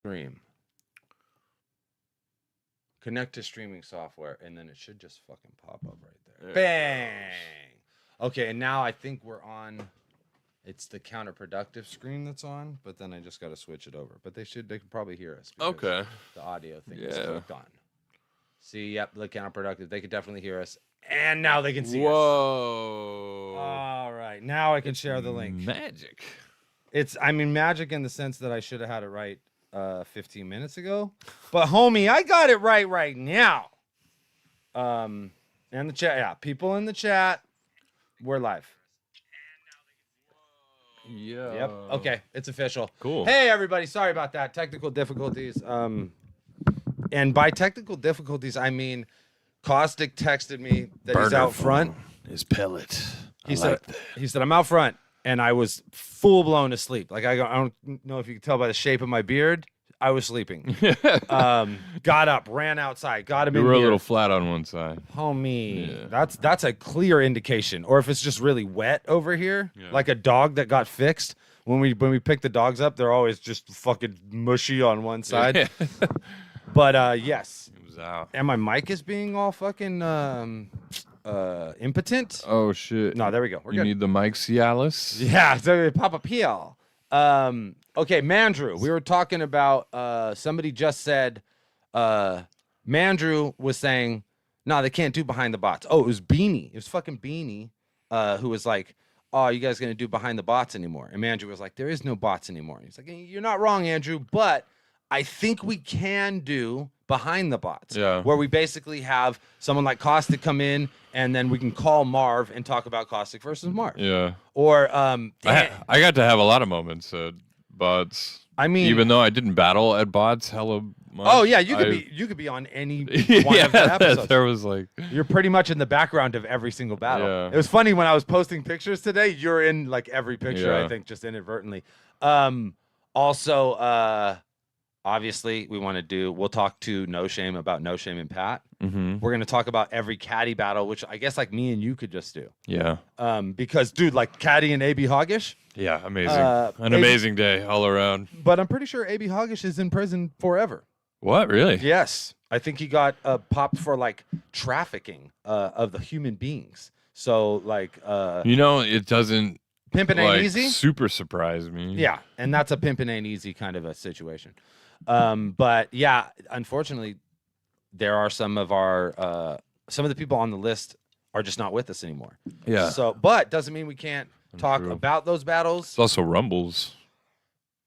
Stream. Connect to streaming software, and then it should just fucking pop up right there. Bang! Okay, and now I think we're on. It's the counterproductive screen that's on, but then I just got to switch it over. But they can probably hear us. Okay. The audio thing is clicked on. See, yep, the counterproductive. They could definitely hear us, and now they can see us. Whoa! All right, now I can share the link. Magic. I mean, magic in the sense that I should have had it right 15 minutes ago, but homie, I got it right now. And the chat, yeah, people in the chat, we're live. Yeah. Yep. Okay, it's official. Cool. Hey, everybody, sorry about that. Technical difficulties. And by technical difficulties, I mean Caustic texted me that he's out front. His pellet. He said, I'm out front, and I was full blown asleep. Like I don't know if you can tell by the shape of my beard. I was sleeping. Got up, ran outside, got him in here. You were a little flat on one side. Homie, that's a clear indication. Or if it's just really wet over here, like a dog that got fixed. When we pick the dogs up, they're always just fucking mushy on one side. But yes. It was out. And my mic is being all fucking impotent. Oh shit. No, there we go. We're you good. need the mic Cialis? Yeah, so pop a peel. Okay, Mandrew. We were talking about somebody just said Mandrew was saying, no, they can't do behind the bots. Oh, it was Beanie. It was fucking Beanie who was like, oh, you guys gonna do behind the bots anymore? And Mandrew was like, there is no bots anymore. He's like, you're not wrong, Andrew, but I think we can do behind the bots. Yeah. Where we basically have someone like Caustic come in, and then we can call Marv and talk about Caustic versus Marv. Yeah. Or I got to have a lot of moments at bots. I mean, even though I didn't battle at bots hella much. Oh yeah, you could be on any one of the episodes. There was like you're pretty much in the background of every single battle. Yeah. It was funny when I was posting pictures today. You're in like every picture, Yeah. I think, just inadvertently. Also, obviously, we'll talk to No Shame about No Shame and Pat. Mm-hmm. We're going to talk about every caddy battle, which I guess like me and you could just do. Yeah. Because, dude, like caddy and AB Hoggish. Yeah, amazing. An amazing day all around. But I'm pretty sure AB Hoggish is in prison forever. What, really? Yes. I think he got popped for like trafficking of the human beings. So like it doesn't pimping ain't easy. Super surprised me. Yeah, and that's a pimping ain't easy kind of a situation. But yeah, unfortunately, there are some of the people on the list are just not with us anymore. Yeah. So, but doesn't mean we can't talk about those battles. It's also rumbles.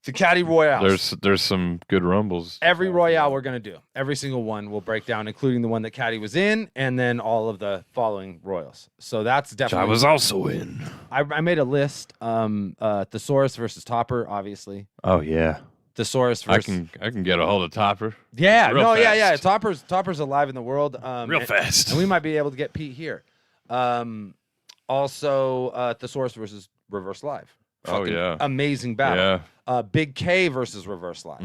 The caddy royales. There's some good rumbles. Every royale we're gonna do. Every single one we'll break down, including the one that caddy was in, and then all of the following royals. So that's definitely. I was also in. I made a list. Thesaurus versus Topper, obviously. Oh yeah. Thesaurus versus. I can get a hold of Topper. Yeah. Real No. fast. Yeah. Topper's alive in the world. Real fast. And we might be able to get Pete here. Also, Thesaurus versus Reverse Live. Fucking amazing battle. Yeah. Big K versus Reverse Live.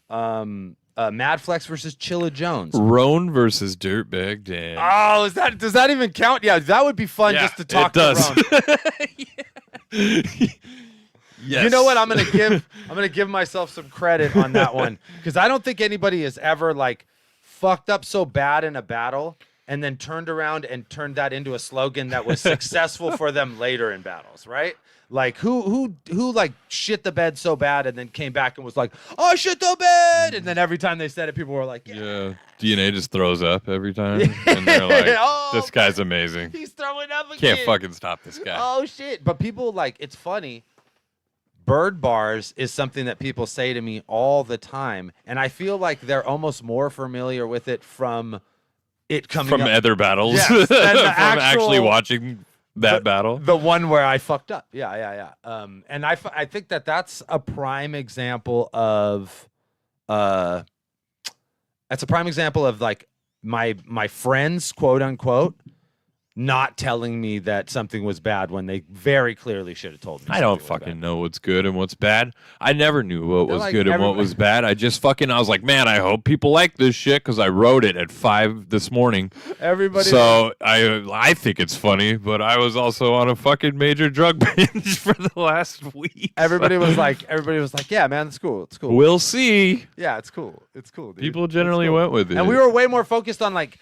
Mad Flex versus Chilla Jones. Roan versus Dirtbag Dan. Oh, does that even count? Yeah, that would be fun just to talk to Roan. Yes. You know what? I'm gonna give myself some credit on that one because I don't think anybody has ever like fucked up so bad in a battle and then turned around and turned that into a slogan that was successful for them later in battles, right? Like who like shit the bed so bad and then came back and was like, oh, shit the bed, and then every time they said it, people were like, yeah. DNA just throws up every time, and they're like, this guy's amazing. He's throwing up again. Can't fucking stop this guy. Oh shit! But people like it's funny. Bird bars is something that people say to me all the time, and I feel like they're almost more familiar with it from it coming from up. Other battles, yes, from actual, actually watching that battle. The one where I fucked up. Yeah. And I think that's a prime example of that's a prime example of like my friends, quote unquote, not telling me that something was bad when they very clearly should have told me. I don't something was fucking bad. know what's good and what's bad. I never knew what They're was like good and what was bad. I was like, man, I hope people like this shit because I wrote it at 5 this morning. Everybody. So I think it's funny, but I was also on a fucking major drug binge for the last week. Everybody was like, yeah, man, it's cool. It's cool. We'll see. Yeah, it's cool. It's cool, dude. People It's generally cool. went with it. And we were way more focused on like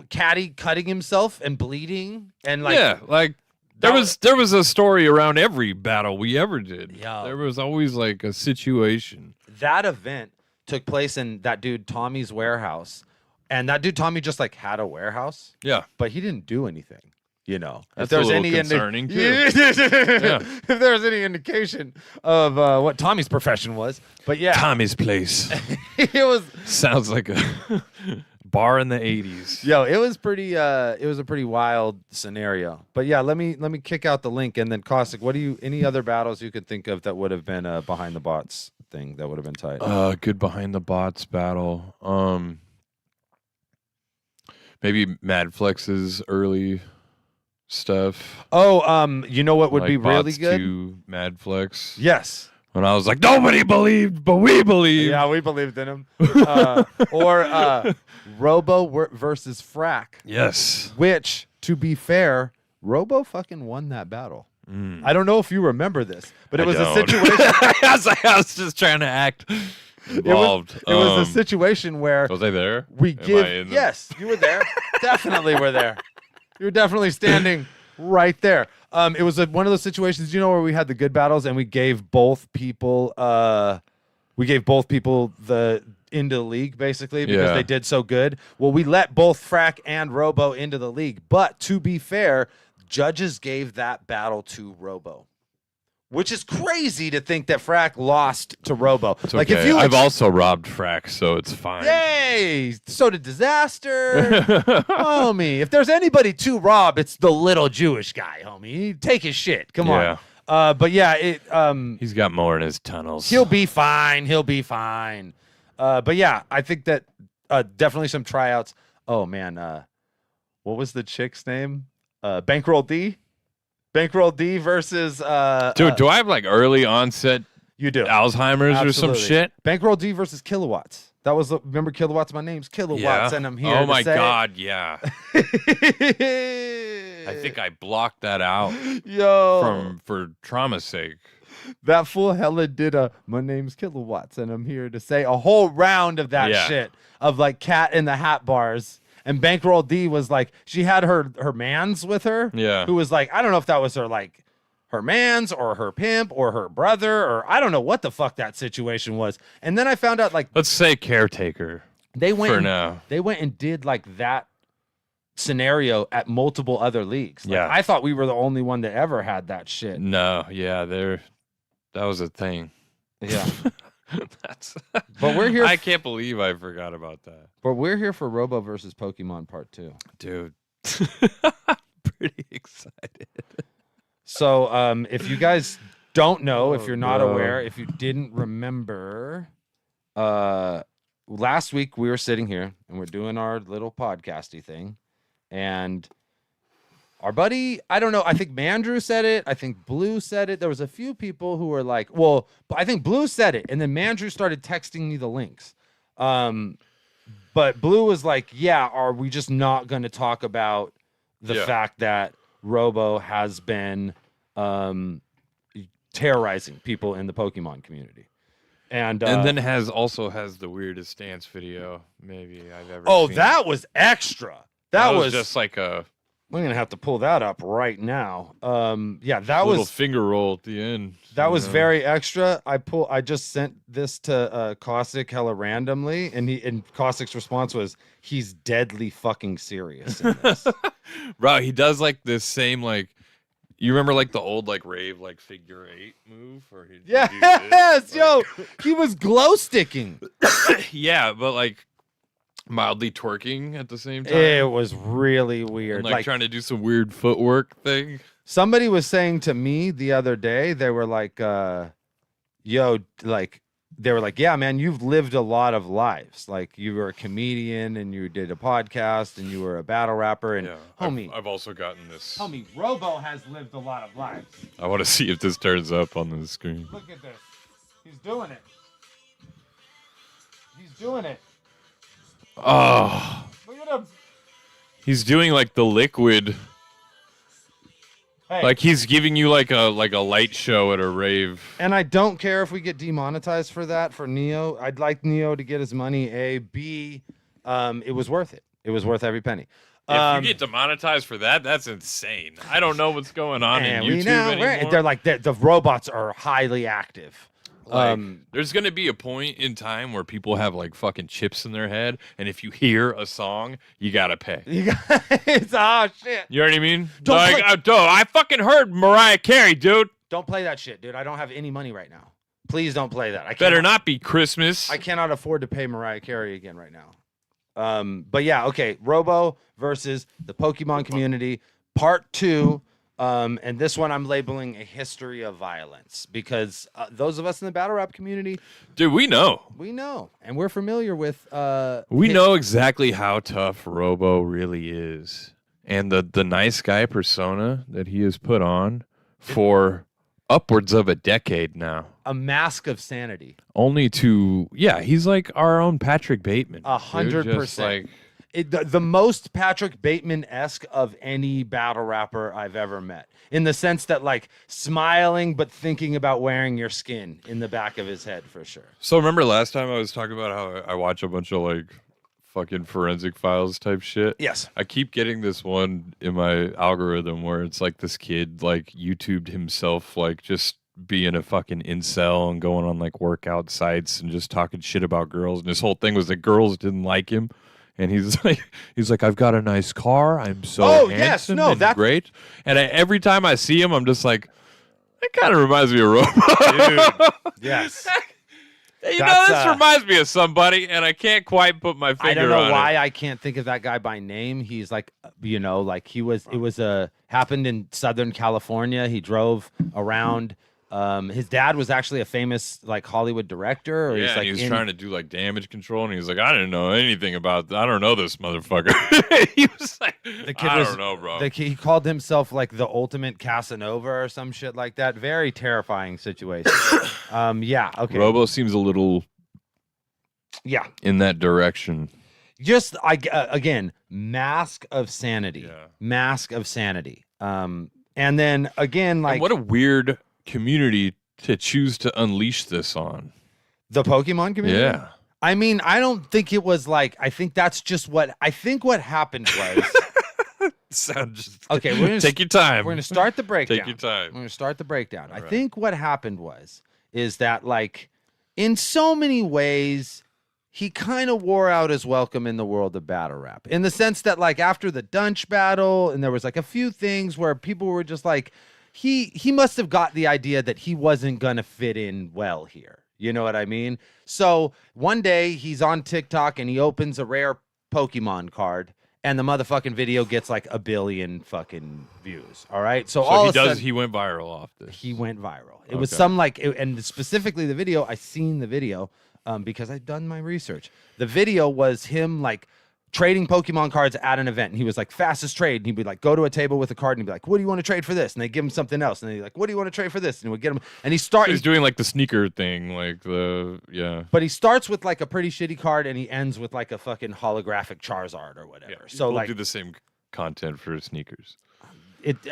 Caddy cutting himself and bleeding and like yeah, like there was a story around every battle we ever did. Yo. There was always like a situation. that event took place in that dude Tommy's warehouse. And that dude Tommy just like had a warehouse, Yeah. but he didn't do anything. You know, That's a little concerning, too. If there was any indication of what Tommy's profession was, but yeah, Tommy's place. it was. Sounds like a bar in the 80s. Yo, it was pretty. It was a pretty wild scenario. But yeah, let me kick out the link and then Caustic. What do you? Any other battles you could think of that would have been a behind the bots thing that would have been tight? Good behind the bots battle. Maybe Mad Flex's early stuff. Oh, you know what would like be really Bots good? 2 Mad Flex. Yes. When I was like, nobody believed, but we believe. Yeah, we believed in him. Or Robo versus Frack. Yes. Which, to be fair, Robo fucking won that battle. I don't know if you remember this, but it was a situation. I was just trying to act involved. It was a situation where Was I there? we Am I give. in the- Yes, you were there. Definitely were there. You were definitely standing right there. It was one of those situations, you know, where we had the good battles and we gave both people the into the league basically because Yeah. they did so good. Well, we let both Frack and Robo into the league, but to be fair, judges gave that battle to Robo. Which is crazy to think that Frack lost to Robo. It's Like okay. if you I've also robbed Frack, so it's fine. Yay! So did Disaster. Homie. If there's anybody to rob, it's the little Jewish guy, homie. Take his shit. Come Yeah. on. But yeah, He's got more in his tunnels. he'll be fine. He'll be fine. But yeah, I think that definitely some tryouts. Oh man, what was the chick's name? Bankroll D? Bankroll D versus Dude, do I have like early onset you do. Alzheimer's or some Absolutely. shit? Bankroll D versus Kilowatts. That was remember Kilowatts. My name's Kilowatts, and I'm here. Oh to my say god, yeah. it. I think I blocked that out Yo, for trauma's sake. that fool hella did a. My name's Kilowatts, and I'm here to say a whole round of that Yeah. shit of like Cat in the Hat bars. And Bankroll D was like, she had her mans with her. Yeah. Who was like, I don't know if that was her like her mans or her pimp or her brother or I don't know what the fuck that situation was. And then I found out like Let's say caretaker they went for and, now. they went and did like that scenario at multiple other leagues. Like, Yeah. I thought we were the only one that ever had that shit. No, yeah, that was a thing. Yeah. That's But we're here I can't believe I forgot about that. But we're here for Robo versus Pokemon Part 2. Dude. Pretty excited. So if you guys don't know, if Oh, you're not bro. aware, if you didn't remember, last week we were sitting here and we're doing our little podcasty thing. And our buddy, I don't know, I think Mandrew said it. I think Blue said it. There was a few people who were like, well, I think Blue said it. And then Mandrew started texting me the links. But Blue was like, yeah, are we just not going to talk about the Yeah. fact that Robo has been terrorizing people in the Pokemon community? And then also has the weirdest stance video maybe I've ever oh, seen. that was extra. That was just like a I'm gonna have to pull that up right now. Yeah, that little was finger roll at the end. that you was know? very extra. I just sent this to Caustic hella randomly, and Caustic's response was, "He's deadly fucking serious in this." Bro, he does like this same like you remember like the old like rave like figure 8 move or he Yes, yo, he was glow sticking. yeah, but like mildly twerking at the same time. It was really weird. And, like trying to do some weird footwork thing. Somebody was saying to me the other day, they were like, yo, like, they were like, yeah, man, you've lived a lot of lives. Like you were a comedian and you did a podcast and you were a battle rapper. And homie, I've also gotten this. homie, Robo has lived a lot of lives. I want to see if this turns up on the screen. Look at this. He's doing it. He's doing it. Oh, Look at him. he's doing like the liquid. Hey. Like he's giving you like a light show at a rave. And I don't care if we get demonetized for that for Neo. I'd like Neo to get his money. A, B, it was worth it. It was worth every penny. If you get demonetized for that, that's insane. I don't know what's going on in YouTube anymore. They're like the robots are highly active. Like, there's gonna be a point in time where people have like fucking chips in their head, and if you hear a song, you gotta pay. It's oh shit. You know what I mean? Don't like, I fucking heard Mariah Carey, dude. Don't play that shit, dude. I don't have any money right now. Please don't play that. I Better not be Christmas. I cannot afford to pay Mariah Carey again right now. But yeah, okay. Robo versus the Pokemon community, part 2. And this one I'm labeling a history of violence because those of us in the battle rap community, dude, we know, and we're familiar with. We know exactly how tough Robo really is, and the nice guy persona that he has put on for upwards of a decade now. A mask of sanity. Only to he's like our own Patrick Bateman. 100%. Like. The most Patrick Bateman-esque of any battle rapper I've ever met, in the sense that like smiling but thinking about wearing your skin in the back of his head for sure. So remember last time I was talking about how I watch a bunch of like fucking forensic files type shit? Yes. I keep getting this one in my algorithm where it's like this kid like YouTubed himself like just being a fucking incel and going on like workout sites and just talking shit about girls, and his whole thing was that girls didn't like him. And he's like, I've got a nice car. I'm so handsome and great. And every time I see him, I'm just like, that kind of reminds me of Robo. Dude, yes. This reminds me of somebody, and I can't quite put my finger on it. I don't know why I can't think of that guy by name. He's like, like he was. It was happened in Southern California. He drove around. His dad was actually a famous like Hollywood director. Or he was trying to do like damage control, and he was like, I didn't know anything about. I don't know this motherfucker. He was like, I don't know, bro. He called himself like the ultimate Casanova or some shit like that. Very terrifying situation. Okay. Robo seems a little, in that direction. Just again, mask of sanity. Yeah. Mask of sanity. And then again, like, and what a weird community to choose to unleash this on. The Pokemon community? Yeah. I mean, I don't think it was like, I think that's just what happened was. Okay, we're gonna take your time. We're going to start the breakdown. Take your time. We're going to start the breakdown. All I right. think what happened is that like, in so many ways, he kind of wore out his welcome in the world of battle rap. In the sense that like after the Dunch battle, and there was like a few things where people were just like, he must have got the idea that he wasn't going to fit in well here. You know what I mean? So one day he's on TikTok and he opens a rare Pokemon card and the motherfucking video gets like 1 billion fucking views. All right. So all he went viral off this. He went viral. It was some like, and specifically the video, I seen the video because I'd done my research. The video was him like trading Pokemon cards at an event. And he was like, fastest trade. And he'd be like, go to a table with a card and he'd be like, what do you want to trade for this? And they give him something else. And they'd be like, what do you want to trade for this? And he would get him. And he's doing like the sneaker thing, like But he starts with like a pretty shitty card and he ends with like a fucking holographic Charizard or whatever. Yeah, so like do the same content for sneakers.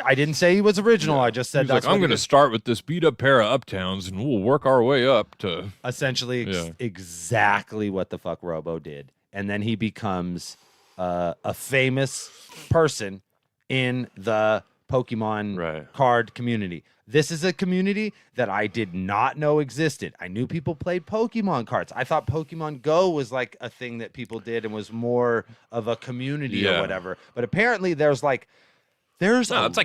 I didn't say he was original. I just said that's like, I'm going to start with this beat up pair of Uptowns and we'll work our way up to essentially exactly what the fuck Robo did. And then he becomes a famous person in the Pokemon card community. This is a community that I did not know existed. I knew people played Pokemon cards. I thought Pokemon Go was like a thing that people did and was more of a community or whatever. But apparently it's like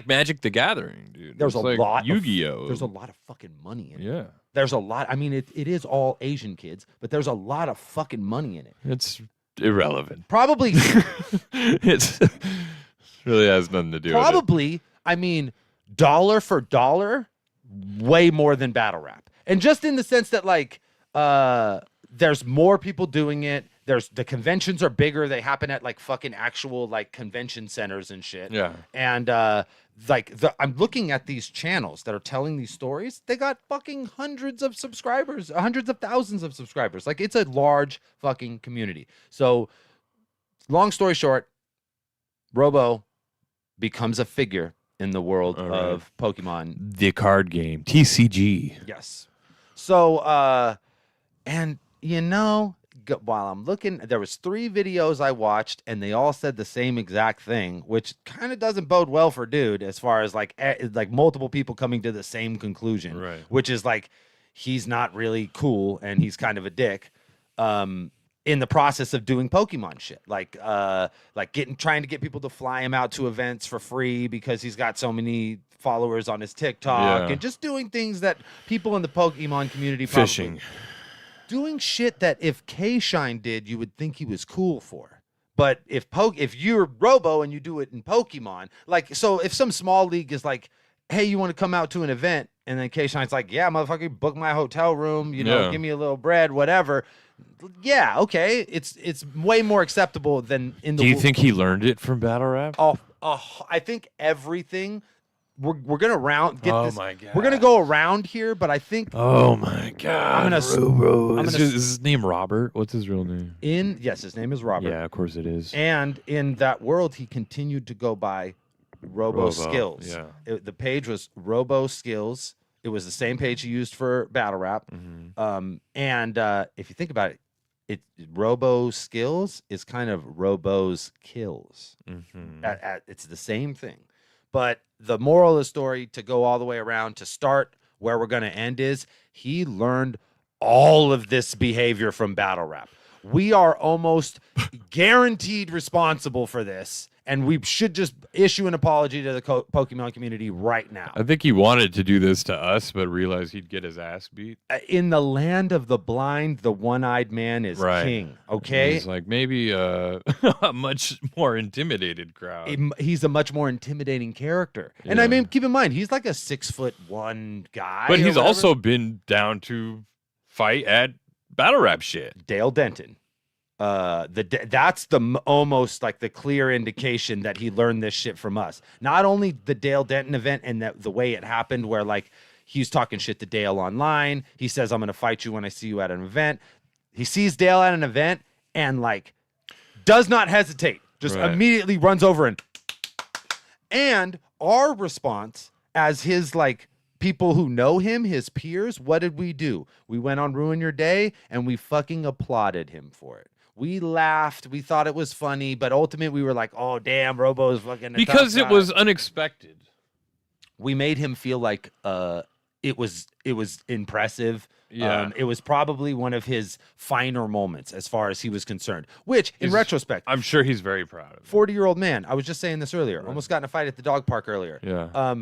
Magic the Gathering, dude. There's like lot Yu-Gi-Oh. There's a lot of fucking money in it. Yeah. There's a lot. I mean, it is all Asian kids, but there's a lot of fucking money in it. It's irrelevant. Probably. It really has nothing to do with it. Probably, I mean, dollar for dollar, way more than battle rap. And just in the sense that, like, there's more people doing it. The conventions are bigger. They happen at like fucking actual like convention centers and shit. Yeah. And I'm looking at these channels that are telling these stories. They got fucking hundreds of subscribers, hundreds of thousands of subscribers. Like it's a large fucking community. So long story short, Robo becomes a figure in the world of Pokemon. The card game, TCG. Yes. So, and you know, while I'm looking, there was 3 videos I watched, and they all said the same exact thing, which kind of doesn't bode well for dude, as far as like multiple people coming to the same conclusion, Right? Which is like he's not really cool and he's kind of a dick. In the process of doing Pokemon shit, like trying to get people to fly him out to events for free because he's got so many followers on his TikTok, and just doing things that people in the Pokemon community Fishing. Doing shit that if K-Shine did, you would think he was cool for. But if you're Robo and you do it in Pokemon, like, so if some small league is like, hey, you want to come out to an event, and then K-Shine's like, yeah, motherfucker, book my hotel room, give me a little bread, whatever. Yeah, okay, it's way more acceptable than in the. Do you think he learned it from Battle Rap? I think everything. We're gonna my God. We're gonna go around here, but I think. Oh my God! Is his name Robert? What's his real name? Yes, his name is Robert. Yeah, of course it is. And in that world, he continued to go by Robo Skills. Yeah. The page was Robo Skills. It was the same page he used for Battle Rap. Mm-hmm. And if you think about it, Robo Skills is kind of Robo's Kills. Mm-hmm. It's the same thing. But the moral of the story, to go all the way around, to start where we're going to end, is he learned all of this behavior from Battle Rap. We are almost guaranteed responsible for this, and we should just issue an apology to the Pokemon community right now. I think he wanted to do this to us, but realized he'd get his ass beat. In the land of the blind, the one-eyed man is king, okay? He's like maybe a much more intimidated crowd. He's a much more intimidating character. And I mean, keep in mind, he's like a 6'1" guy. But he's also been down to fight at Battle Rap shit. Dale Denton. That's almost like the clear indication that he learned this shit from us. Not only the Dale Denton event and the way it happened, where like he's talking shit to Dale online. He says, "I'm gonna fight you when I see you at an event." He sees Dale at an event and like does not hesitate, just immediately runs over and our response as his like people who know him, his peers, what did we do? We went on Ruin Your Day and we fucking applauded him for it. We laughed. We thought it was funny, but ultimately we were like, "Oh damn, Robo is fucking." Because it was unexpected. We made him feel like it was impressive. Yeah. It was probably one of his finer moments as far as he was concerned. Which, in retrospect, I'm sure he's very proud of it. 40-year-old man. I was just saying this earlier. Almost got in a fight at the dog park earlier. Yeah.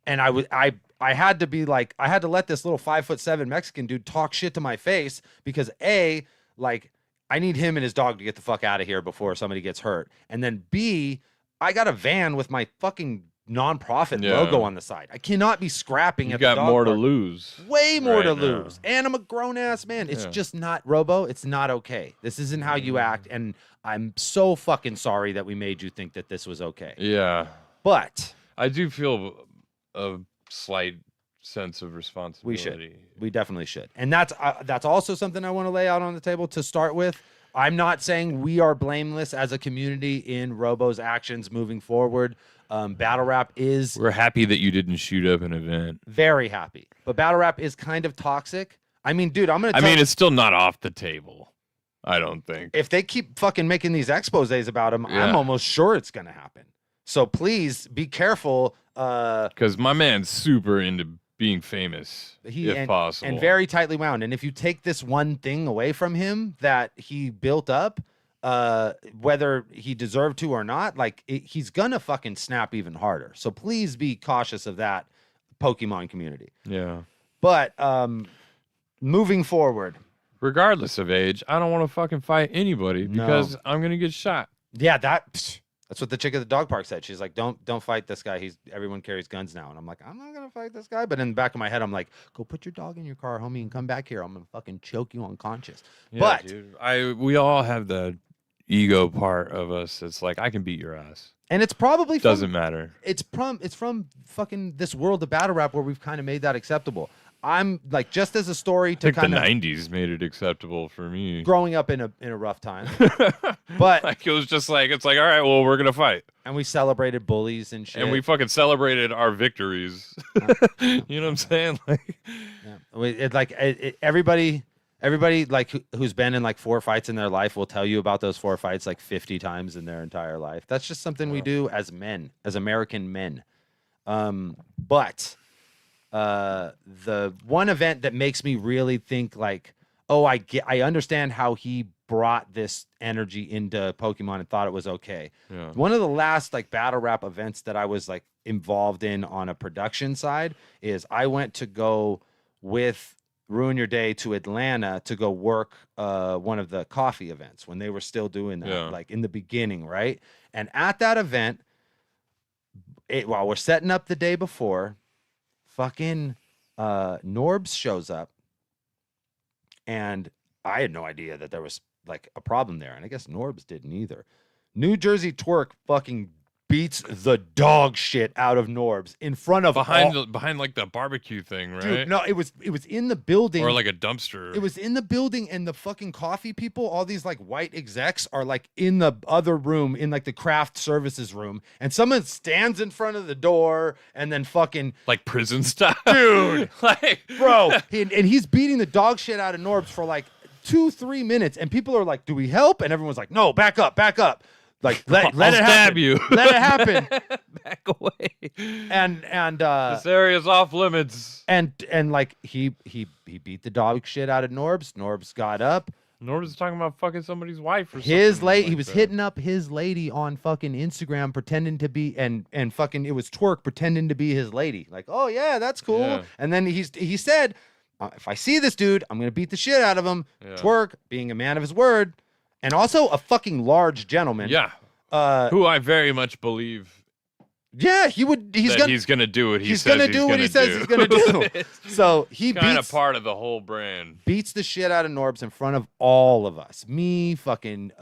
And I had to be like, I had to let this little 5'7" Mexican dude talk shit to my face because I need him and his dog to get the fuck out of here before somebody gets hurt. And then B, I got a van with my fucking nonprofit logo on the side. I cannot be scrapping at the dog park. You got more to lose. Way more to lose. And I'm a grown-ass man. It's just not, Robo, it's not okay. This isn't how you act. And I'm so fucking sorry that we made you think that this was okay. Yeah. But I do feel a slight sense of responsibility. We definitely should. And that's also something I want to lay out on the table to start with. I'm not saying we are blameless as a community in Robo's actions moving forward. Battle Rap is... We're happy that you didn't shoot up an event. Very happy. But Battle Rap is kind of toxic. I mean, dude, it's still not off the table. I don't think. If they keep fucking making these exposés about him, I'm almost sure it's going to happen. So please be careful. Because my man's super into being famous, if possible. And very tightly wound. And if you take this one thing away from him that he built up, whether he deserved to or not, he's gonna fucking snap even harder. So please be cautious of that, Pokemon community. Yeah. But moving forward, regardless of age, I don't want to fucking fight anybody because I'm gonna get shot. Yeah, That's what the chick at the dog park said. She's like, don't fight this guy. Everyone carries guns now. And I'm like, I'm not gonna fight this guy. But in the back of my head, I'm like, go put your dog in your car, homie, and come back here. I'm gonna fucking choke you unconscious. Yeah, but dude, we all have the ego part of us. It's like I can beat your ass. And it's probably doesn't matter. It's from fucking this world of battle rap where we've kind of made that acceptable. I'm like, just as a story to kind of the 90s made it acceptable for me. Growing up in a rough time. But like it was just like, it's like, all right, well, we're gonna fight. And we celebrated bullies and shit. And we fucking celebrated our victories. You know what I'm saying? Like, everybody like who's been in like 4 fights in their life will tell you about those 4 fights like 50 times in their entire life. That's just something we do as men, as American men. But the one event that makes me really think like, oh, I understand how he brought this energy into Pokemon and thought it was okay. Yeah. One of the last like battle rap events that I was like involved in on a production side is I went to go with Ruin Your Day to Atlanta to go work one of the coffee events when they were still doing that, like in the beginning, right? And at that event, while we're setting up the day before, fucking Norbs shows up, and I had no idea that there was like a problem there, and I guess Norbs didn't either. New Jersey Twerk fucking beats the dog shit out of Norbs in front of behind like the barbecue thing, right? Dude, no, it was in the building, or like a dumpster. It was in the building, and the fucking coffee people, all these like white execs, are like in the other room, in like the craft services room, and someone stands in front of the door, and then fucking like prison style, dude, like bro, and he's beating the dog shit out of Norbs for like 2-3 minutes, and people are like, "Do we help?" And everyone's like, "No, back up, back up." Like let it stab happen. You. Let it happen. Back away. And this area's off limits. And like he beat the dog shit out of Norbs. Norbs got up. Norbs is talking about fucking somebody's wife or his lady. Like he was hitting up his lady on fucking Instagram, pretending to be and fucking it was Twerk pretending to be his lady. Like, oh yeah, that's cool. Yeah. And then he said, if I see this dude, I'm gonna beat the shit out of him. Yeah. Twerk, being a man of his word. And also a fucking large gentleman. Yeah. Who I very much believe. Yeah, he's gonna do what he says. He's gonna do what he says he's gonna do. So he kind of part of the whole brand. Beats the shit out of Norbs in front of all of us. Me, fucking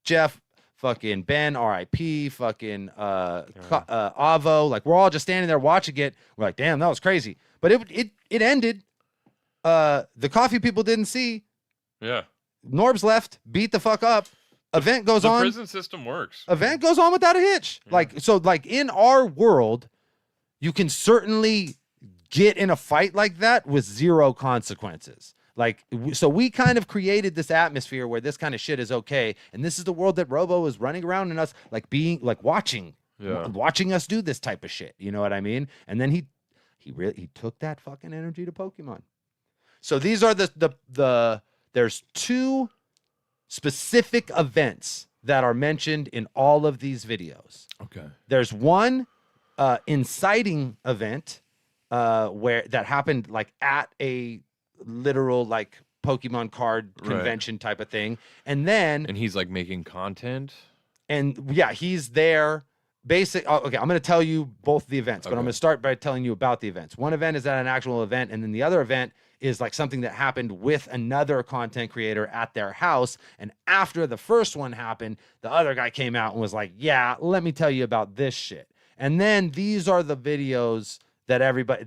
Jeff, fucking Ben, R.I.P., fucking Avo. Like we're all just standing there watching it. We're like, damn, that was crazy. But it ended. The coffee people didn't see. Yeah. Norbs left, beat the fuck up. Event goes on. The prison system works. Event goes on without a hitch. Yeah. Like in our world, you can certainly get in a fight like that with 0 consequences. Like, so we kind of created this atmosphere where this kind of shit is okay. And this is the world that Robo is running around in us, like being like watching us do this type of shit. You know what I mean? And then he took that fucking energy to Pokemon. So these are there's 2 specific events that are mentioned in all of these videos. Okay. There's one inciting event where that happened like at a literal like Pokemon card convention type of thing. And he's like making content. And yeah, he's there. Okay, I'm going to tell you both the events, but I'm going to start by telling you about the events. One event is at an actual event, and then the other event is like something that happened with another content creator at their house. And after the first one happened, the other guy came out and was like, yeah, let me tell you about this shit. And then these are the videos that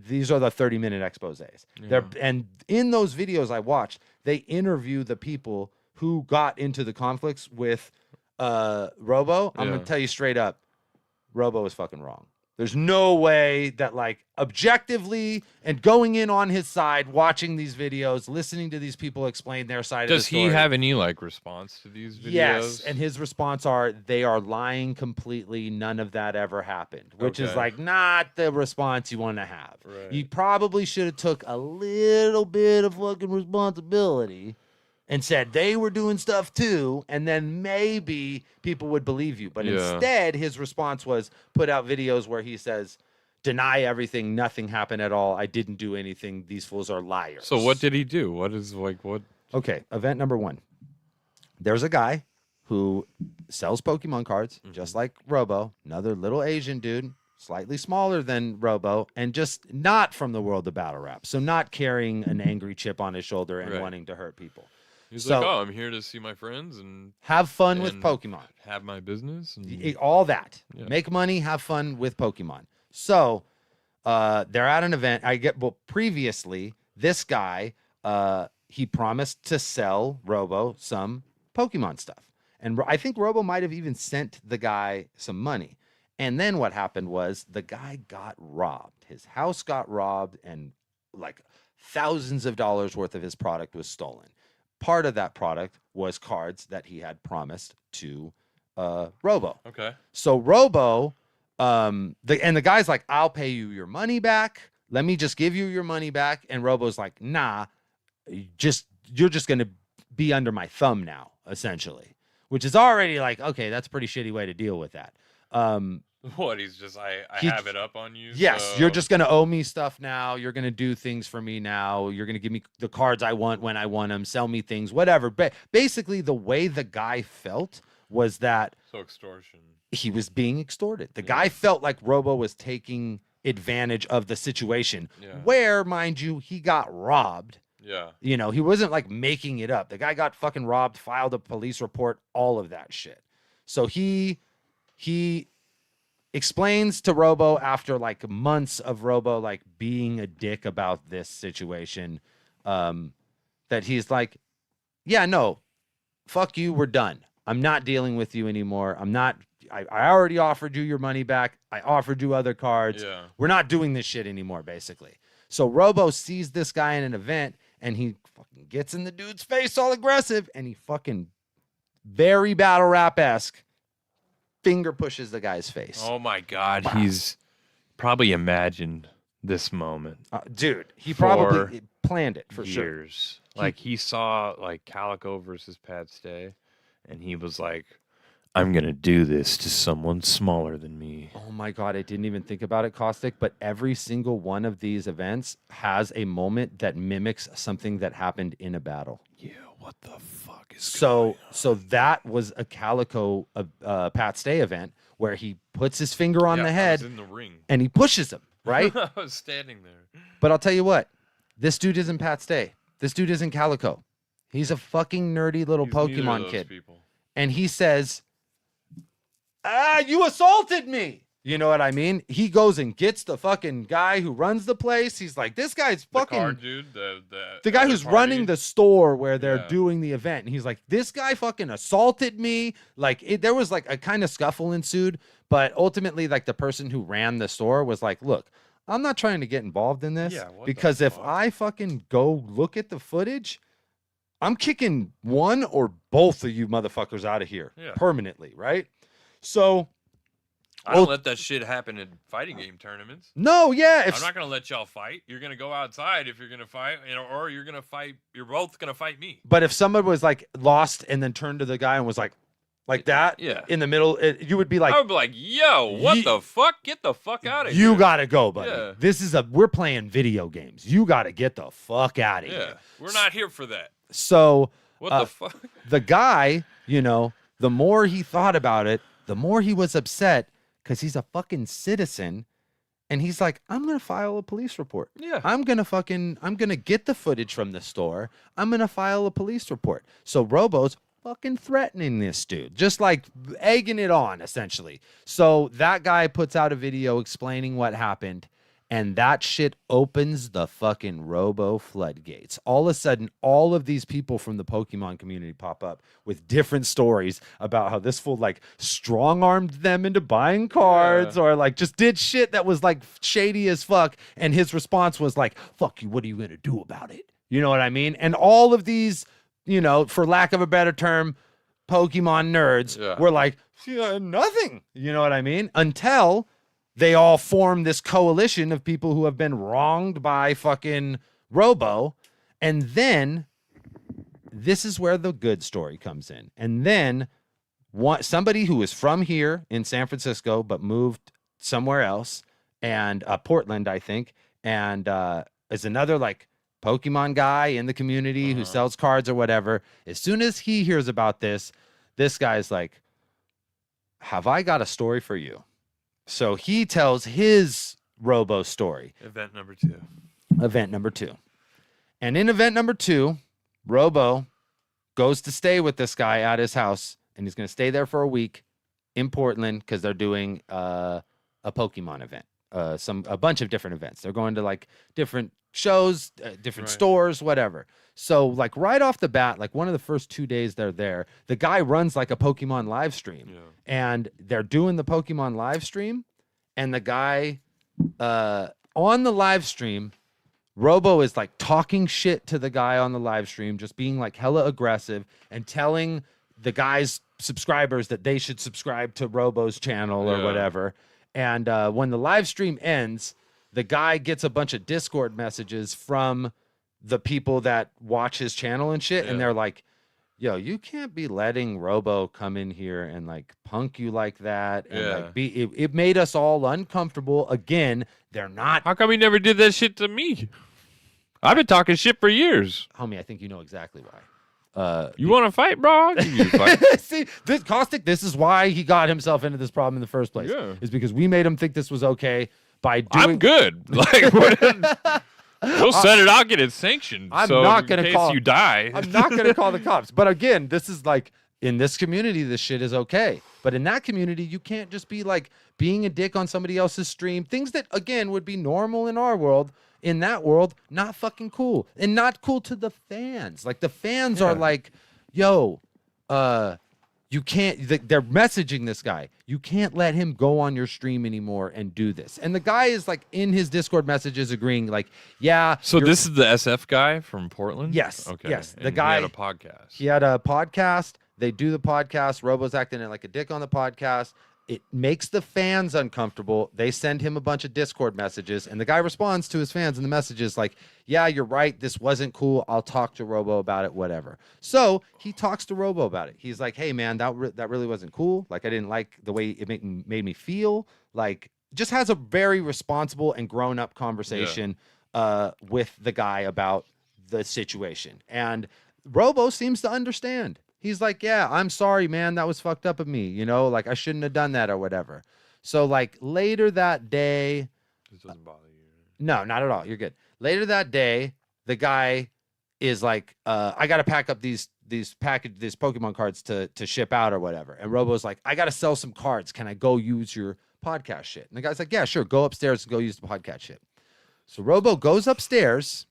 these are the 30-minute exposés. Yeah. And in those videos I watched, they interview the people who got into the conflicts with Robo. I'm going to tell you straight up, Robo is fucking wrong. There's no way that like objectively and going in on his side, watching these videos, listening to these people explain their side of the story. Does he have any like response to these videos? Yes, and his response are they are lying completely. None of that ever happened, which is like not the response you want to have. Right. You probably should have took a little bit of fucking responsibility and said they were doing stuff too, and then maybe people would believe you. But instead, his response was put out videos where he says, deny everything, nothing happened at all, I didn't do anything, these fools are liars. So what did he do? What? Okay, event number 1. There's a guy who sells Pokemon cards, just like Robo, another little Asian dude, slightly smaller than Robo, and just not from the world of battle rap. So not carrying an angry chip on his shoulder and Right. wanting to hurt people. He's So- like, oh, I'm here to see my friends and Have fun with And- Pokemon. have my business. And, All that. Yeah. Make money, have fun with Pokemon. So they're at an event. Previously, this guy, he promised to sell Robo some Pokemon stuff. And I think Robo might have even sent the guy some money. And then what happened was the guy got robbed. His house got robbed, and like thousands of dollars worth of his product was stolen. Part of that product was cards that he had promised to Robo. okay. So Robo, the guy's like, I'll pay you your money back. Let me just give you your money back. And Robo's like, nah, you're just gonna be under my thumb now, essentially. Which is already like, okay, that's a pretty shitty way to deal with that. What? He's just, I He- have it up on you. Yes, so- you're just gonna owe me stuff now. You're gonna do things for me now. You're gonna give me the cards I want when I want them. Sell me things, whatever. But basically, the way the guy felt was that So extortion. he was being extorted. The guy felt like Robo was taking advantage of the situation, Yeah. where, mind you, he got robbed. Yeah. You know, he wasn't like making it up. The guy got fucking robbed, filed a police report, all of that shit. So he explains to Robo after like months of Robo like being a dick about this situation, that he's like, yeah, no, fuck you, we're done. I'm not dealing with you anymore. I already offered you your money back. I offered you other cards. Yeah. We're not doing this shit anymore, basically. So Robo sees this guy in an event, and he fucking gets in the dude's face all aggressive, and he fucking very battle rap-esque finger pushes the guy's face. Oh my God. He's probably imagined this moment Dude, he For probably planned it for sure. years. Like he saw like Calico versus Pat Stay, and he was like, I'm gonna do this to someone smaller than me. Oh my God, I didn't even think about it, Caustic, but every single one of these events has a moment that mimics something that happened in a battle. Yeah, what the fuck is So that was a Calico Pat Stay event where he puts his finger on the I head was in the ring. and he pushes him, right? I was standing there. But I'll tell you what, this dude isn't Pat Stay. This dude isn't Calico. He's a fucking nerdy little He's neither of Pokemon those kid. people. And he says, you assaulted me. You know what I mean? He goes and gets the fucking guy who runs the place. He's like, this guy's The fucking card dude, the guy other who's party. running the store where they're Yeah. doing the event. And he's like, this guy fucking assaulted me. Like there was like a kind of scuffle ensued, but ultimately like the person who ran the store was like, look, I'm not trying to get involved in this Yeah, what the because if fuck? I fucking go look at the footage, I'm kicking one or both of you motherfuckers out of here Yeah. permanently, right? So I don't let that shit happen in fighting game tournaments. no, yeah, if I'm not gonna let y'all fight. You're gonna go outside if you're gonna fight, or you're gonna fight. You're both gonna fight me. but if someone was like lost and then turned to the guy and was like that, Yeah. in the middle, you would be like, I would be like, "Yo, what Ye- the fuck? Get the fuck out of here!" you gotta go, buddy. Yeah. We're playing video games. You gotta get the fuck out of Yeah, here. we're not here for that. So What Uh, the fuck? the guy, the more he thought about it, the more he was upset because he's a fucking citizen. And he's like, I'm gonna file a police report. Yeah. I'm gonna get the footage from the store. I'm gonna file a police report. So Robo's fucking threatening this dude, just like egging it on, essentially. So that guy puts out a video explaining what happened, and that shit opens the fucking Robo floodgates. All of a sudden, all of these people from the Pokemon community pop up with different stories about how this fool like strong-armed them into buying cards, or like just did shit that was like shady as fuck. And his response was like, fuck you, what are you gonna do about it? You know what I mean? And all of these, for lack of a better term, Pokemon nerds Yeah. were like, yeah, nothing. You know what I mean? Until they all form this coalition of people who have been wronged by fucking Robo. And then this is where the good story comes in. And then somebody who is from here in San Francisco, but moved somewhere else, and Portland, I think, and is another like Pokemon guy in the community who sells cards or whatever. As soon as he hears about this guy's like, have I got a story for you? So he tells his Robo story. Event number 2. Event number 2. And in event number 2, Robo goes to stay with this guy at his house, and he's going to stay there for a week in Portland because they're doing a Pokemon event, a bunch of different events. They're going to like different shows, different stores, whatever. So like right off the bat, like one of the first 2 days they're there, the guy runs like a Pokemon live stream, and they're doing the Pokemon live stream, and the guy on the live stream, Robo is like talking shit to the guy on the live stream, just being like hella aggressive and telling the guy's subscribers that they should subscribe to Robo's channel or whatever. And when the live stream ends, the guy gets a bunch of Discord messages from the people that watch his channel and shit. And they're like, yo, you can't be letting Robo come in here and like punk you like that. And like it made us all uncomfortable. Again, they're not. How come he never did that shit to me? I've been talking shit for years. Homie, I think you know exactly why. You want to fight, bro? I'll give you a fight. See, this Caustic, this is why he got himself into this problem in the first place. Yeah. Is because we made him think this was okay by doing. I'm good. Like, we'll set it. I'll get it sanctioned. I'm so not going in to case call. you die. I'm not going to call the cops. But again, this is like in this community, this shit is okay. But in that community, you can't just be like being a dick on somebody else's stream. Things that again would be normal in our world. In that world, not fucking cool. And not cool to the fans. Like the fans are like, yo, you can't, they're messaging this guy. You can't let him go on your stream anymore and do this. And the guy is like in his Discord messages agreeing like, yeah. So this is the SF guy from Portland? Yes. Okay. Yes. The And guy he had a podcast. He had a podcast. They do the podcast. Robo's acting like a dick on the podcast. It makes the fans uncomfortable. They send him a bunch of Discord messages, and the guy responds to his fans in the messages like, yeah, you're right. This wasn't cool. I'll talk to Robo about it, whatever. So he talks to Robo about it. He's like, hey, man, that really wasn't cool. Like, I didn't like the way it made me feel. Like, just has a very responsible and grown-up conversation with the guy about the situation. And Robo seems to understand. He's like, yeah, I'm sorry, man. That was fucked up of me. You know, like I shouldn't have done that or whatever. So like later that day. This doesn't bother you. No, not at all. You're good. Later that day, the guy is like, I got to pack up these Pokemon cards to ship out or whatever. And Robo's like, I got to sell some cards. Can I go use your podcast shit? And the guy's like, yeah, sure. Go upstairs and go use the podcast shit. So Robo goes upstairs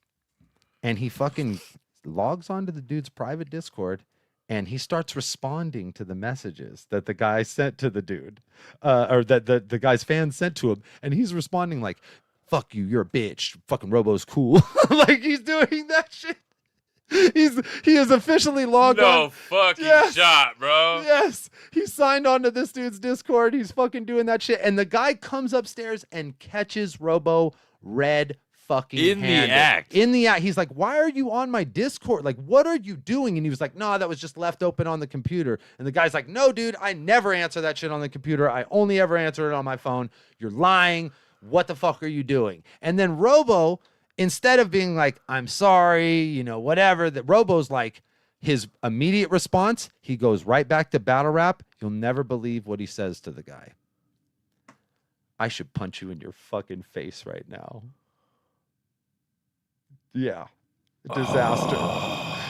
and he fucking logs onto the dude's private Discord. And he starts responding to the messages that the guy sent to the dude, or that the guy's fans sent to him. And he's responding like, fuck you, you're a bitch. Fucking Robo's cool. Like he's doing that shit. He is officially logged on. No fucking shot, bro. Yes. He signed on to this dude's Discord. He's fucking doing that shit. And the guy comes upstairs and catches Robo red fucking in handed. the act. He's like, why are you on my Discord? Like, what are you doing? And he was like, no, that was just left open on the computer. And the guy's like, no, dude, I never answer that shit on the computer. I only ever answer it on my phone. You're lying. What the fuck are you doing? And then Robo, instead of being like, I'm sorry, you know, whatever, that Robo's like, his immediate response, he goes right back to battle rap. You'll never believe what he says to the guy. I should punch you in your fucking face right now. Yeah. Disaster.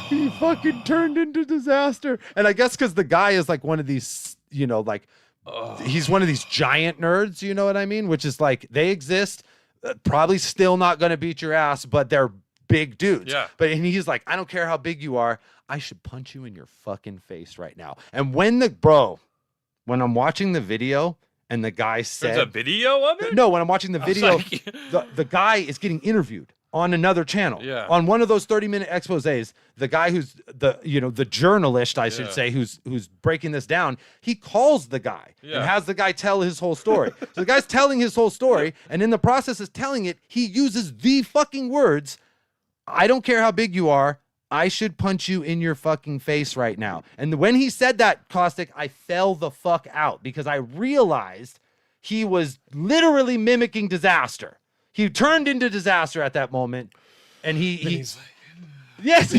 He fucking turned into disaster. And I guess because the guy is like one of these, you know, like he's one of these giant nerds, you know what I mean? Which is like they exist, probably still not going to beat your ass, but they're big dudes. Yeah. And he's like, I don't care how big you are. I should punch you in your fucking face right now. And when I'm watching the video and the guy said. There's a video of it? No, when I'm watching the video, like... the guy is getting interviewed on another channel. Yeah. On one of those 30-minute exposés, the guy who's the journalist, I should say, who's breaking this down, he calls the guy and has the guy tell his whole story. So the guy's telling his whole story, and in the process of telling it, he uses the fucking words, I don't care how big you are, I should punch you in your fucking face right now. And when he said that, Caustic, I fell the fuck out because I realized he was literally mimicking disaster. He turned into disaster at that moment, and he's like, Yes,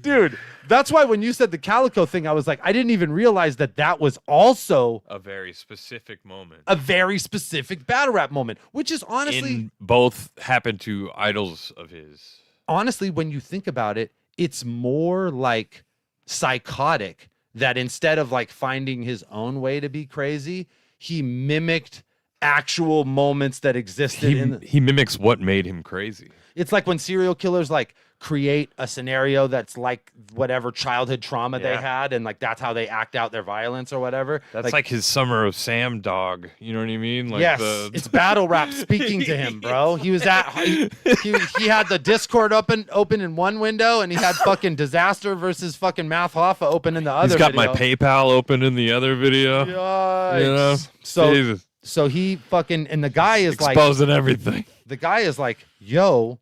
dude. That's why when you said the Calico thing, I was like, I didn't even realize that was also a very specific moment. a very specific battle rap moment, which is honestly, Both happened to idols of his. honestly, when you think about it, it's more like psychotic that instead of like finding his own way to be crazy, he mimicked actual moments that existed He mimics what made him crazy. It's like when serial killers like create a scenario that's like whatever childhood trauma they had, and like that's how they act out their violence or whatever. That's like his Summer of Sam dog. You know what I mean? Like yes, it's battle rap speaking to him, bro. He was he had the Discord open in one window, and he had fucking Disaster versus fucking Math Hoffa open in the other. He's got video. my PayPal open in the other video. Yikes. You know? So Jesus. so he fucking, and the guy is exposing everything. The guy is like, yo,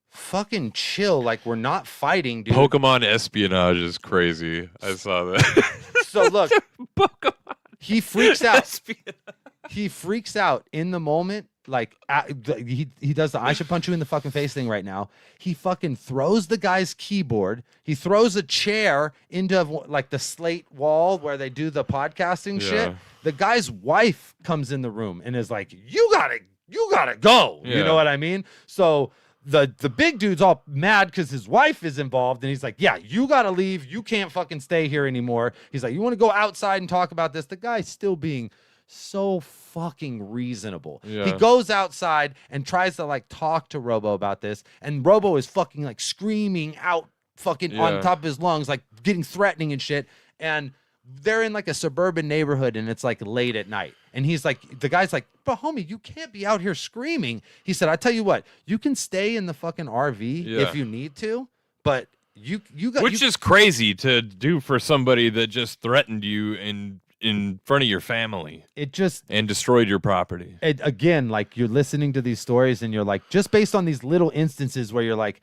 fucking chill. Like, we're not fighting, dude. Pokemon espionage is crazy. I saw that. So look, Pokemon he freaks out. espionage. He freaks out in the moment. Like he does the I should punch you in the fucking face thing right now. He fucking throws the guy's keyboard. He throws a chair into like the slate wall where they do the podcasting shit. The guy's wife comes in the room and is like, you gotta go. You know what I mean? So the big dude's all mad because his wife is involved, and he's like, yeah, you gotta leave. You can't fucking stay here anymore. He's like, you want to go outside and talk about this? The guy's still being so fucking reasonable. He goes outside and tries to like talk to Robo about this, and Robo is fucking like screaming out fucking on top of his lungs, like getting threatening and shit. And they're in like a suburban neighborhood, and it's like late at night. And he's like, the guy's like, but homie, you can't be out here screaming. He said, I tell you what, you can stay in the fucking RV if you need to, but you got, which is crazy to do for somebody that just threatened you in front of your family. It just and destroyed your property. Again, like you're listening to these stories and you're like, just based on these little instances where you're like,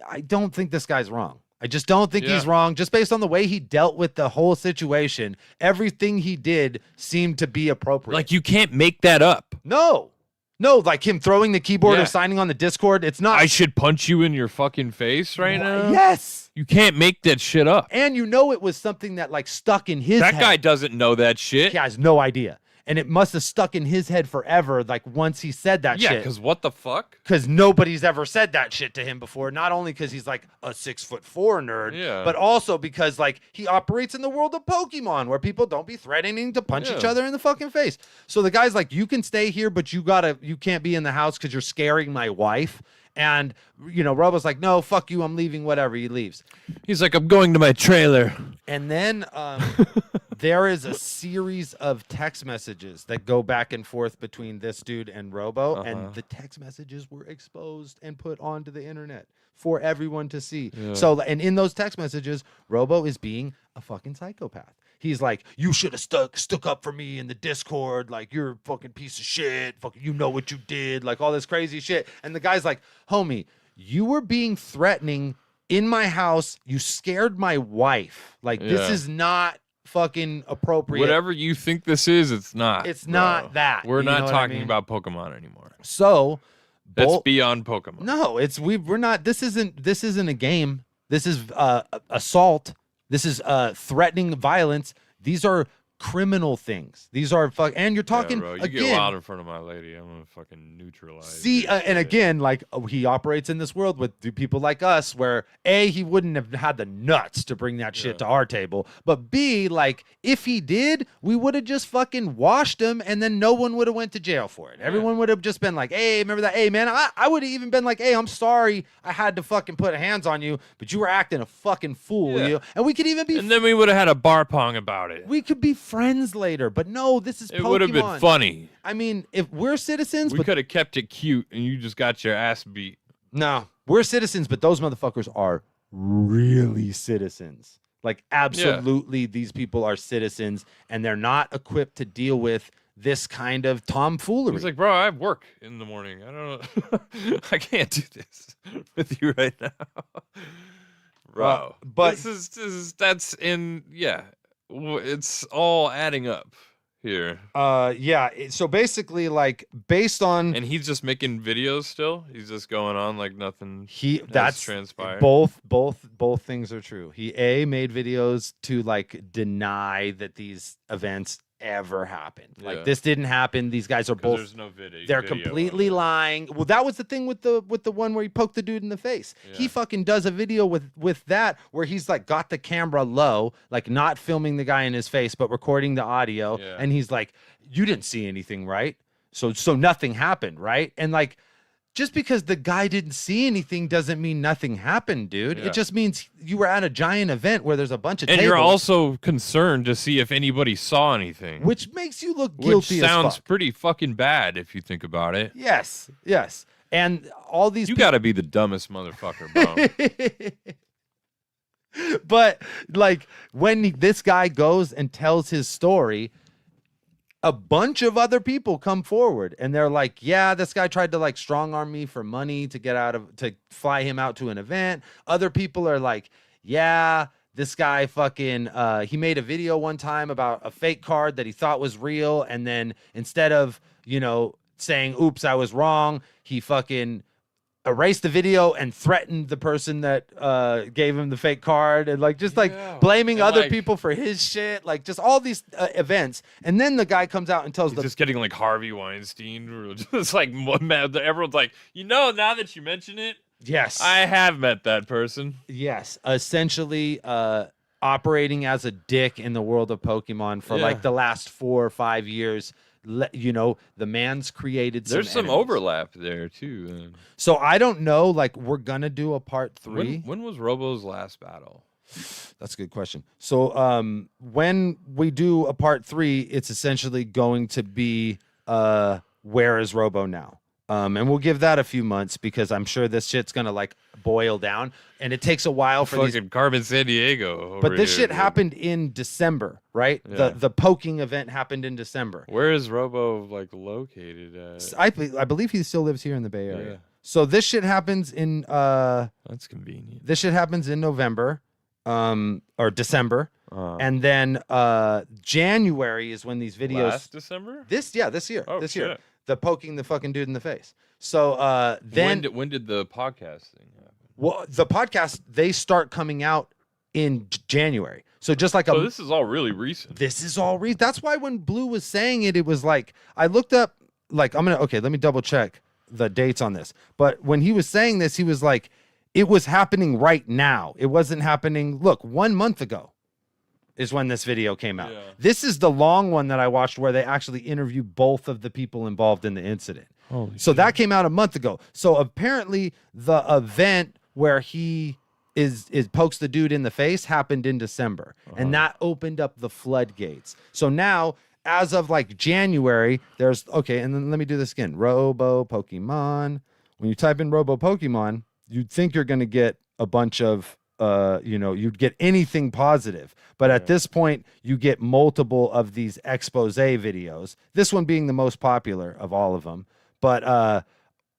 I don't think this guy's wrong. I just don't think he's wrong. Just based on the way he dealt with the whole situation, everything he did seemed to be appropriate. Like, you can't make that up. No, like him throwing the keyboard or signing on the Discord. It's not. I should punch you in your fucking face right now. Yes. You can't make that shit up. And you know it was something that like stuck in his head. That guy doesn't know that shit. He has no idea. And it must have stuck in his head forever, like once he said that shit. Yeah, because what the fuck? Because nobody's ever said that shit to him before. Not only because he's like a 6'4" nerd, but also because like he operates in the world of Pokemon where people don't be threatening to punch each other in the fucking face. So the guy's like, you can stay here, but you can't be in the house because you're scaring my wife. And, you know, Robo's like, no, fuck you, I'm leaving, whatever. He leaves. He's like, I'm going to my trailer. And then there is a series of text messages that go back and forth between this dude and Robo. And the text messages were exposed and put onto the internet for everyone to see. So, and in those text messages, Robo is being a fucking psychopath. He's like, you should have stuck up for me in the Discord. Like, you're a fucking piece of shit. Fucking, you know what you did. Like, all this crazy shit. And the guy's like, homie, you were being threatening in my house. You scared my wife. Like, this is not fucking appropriate. Whatever you think this is, it's not. It's not that. We're not talking about Pokemon anymore. So, that's beyond Pokemon. No, we're not. This isn't a game. This is assault. This is threatening violence. These are criminal things. These are and you're talking bro, you again. get wild in front of my lady, I'm gonna fucking neutralize. See, and again, like he operates in this world with people like us, where A, he wouldn't have had the nuts to bring that shit to our table, but B, like if he did, we would have just fucking washed him, and then no one would have went to jail for it. Everyone would have just been like, hey, remember that? Hey, man, I would have even been like, hey, I'm sorry, I had to fucking put hands on you, but you were acting a fucking fool, you. And we could even be, and then we would have had a bar pong about it. We could be friends later, but no, this is Pokemon. It would have been funny. I mean, if we're citizens, we could have kept it cute, and you just got your ass beat. No, we're citizens, but those motherfuckers are really citizens. Like, absolutely, these people are citizens, and they're not equipped to deal with this kind of tomfoolery. He's like, bro, I have work in the morning. I don't know. I can't do this with you right now. Bro, but that's in, it's all adding up. here. Yeah. So basically, like, based on And he's just making videos still. He's just going on like nothing. that's transpired. Both things are true. He made videos to like deny that these events ever happened. Like, Yeah. this didn't happen. These guys are both. There's no video. They're video completely of it. lying. Well, that was the thing with the one where he poked the dude in the face. He Yeah. fucking does a video with that where he's like got the camera low, like not filming the guy in his face, but recording the audio. Yeah. And he's like, "You didn't see anything, right? So nothing happened, right?" And like, just because the guy didn't see anything doesn't mean nothing happened, dude. Yeah. It just means you were at a giant event where there's a bunch of And tables, you're also concerned to see if anybody saw anything. which makes you look Which guilty sounds as fuck. pretty fucking bad if you think about it. Yes. And all these You got to be the dumbest motherfucker, bro. But like, when this guy goes and tells his story, a bunch of other people come forward and they're like, yeah, this guy tried to like strong arm me for money to fly him out to an event. Other people are like, yeah, this guy fucking he made a video one time about a fake card that he thought was real, and then instead of, saying oops, I was wrong, he fucking erased the video and threatened the person that gave him the fake card, and like just like blaming And, other like, people for his shit, like just all these events. And then the guy comes out and tells He's just getting like Harvey Weinstein, or just like everyone's like, now that you mention it, yes, I have met that person. yes, essentially operating as a dick in the world of Pokemon for like the last 4 or 5 years. The man's created There's some enemies. overlap there too. Then. So I don't know, like, we're gonna do a part 3. When was Robo's last battle? That's a good question. So when we do a part 3, it's essentially going to be where is Robo now? And we'll give that a few months because I'm sure this shit's gonna like boil down, and it takes a while for Fucking Carmen San Diego. But this here, shit dude. happened in December, right? Yeah. The poking event happened in December. Where is Robo like located at? I believe he still lives here in the Bay Area. Yeah. So this shit happens in That's convenient. this shit happens in November, or December, and then January is when these videos. Last December? This year, this year, shit. the poking the fucking dude in the face. So then when did the podcast thing happen? well, the podcast, they start coming out in January. So just like So this is all really recent. this is all that's why when Blue was saying it, it was like, I looked up, like, let me double check the dates on this. But when he was saying this, he was like, it was happening right now. It wasn't happening. Look, 1 month ago is when this video came out. Yeah. This is the long one that I watched where they actually interview both of the people involved in the incident. So that came out a month ago. So apparently the event where he is pokes the dude in the face happened in December, and that opened up the floodgates. So now, as of like January, there's and then let me do this again. Robo Pokemon. When you type in Robo Pokemon, you'd think you're going to get a bunch of you'd get anything positive, but at this point you get multiple of these expose videos, this one being the most popular of all of them. But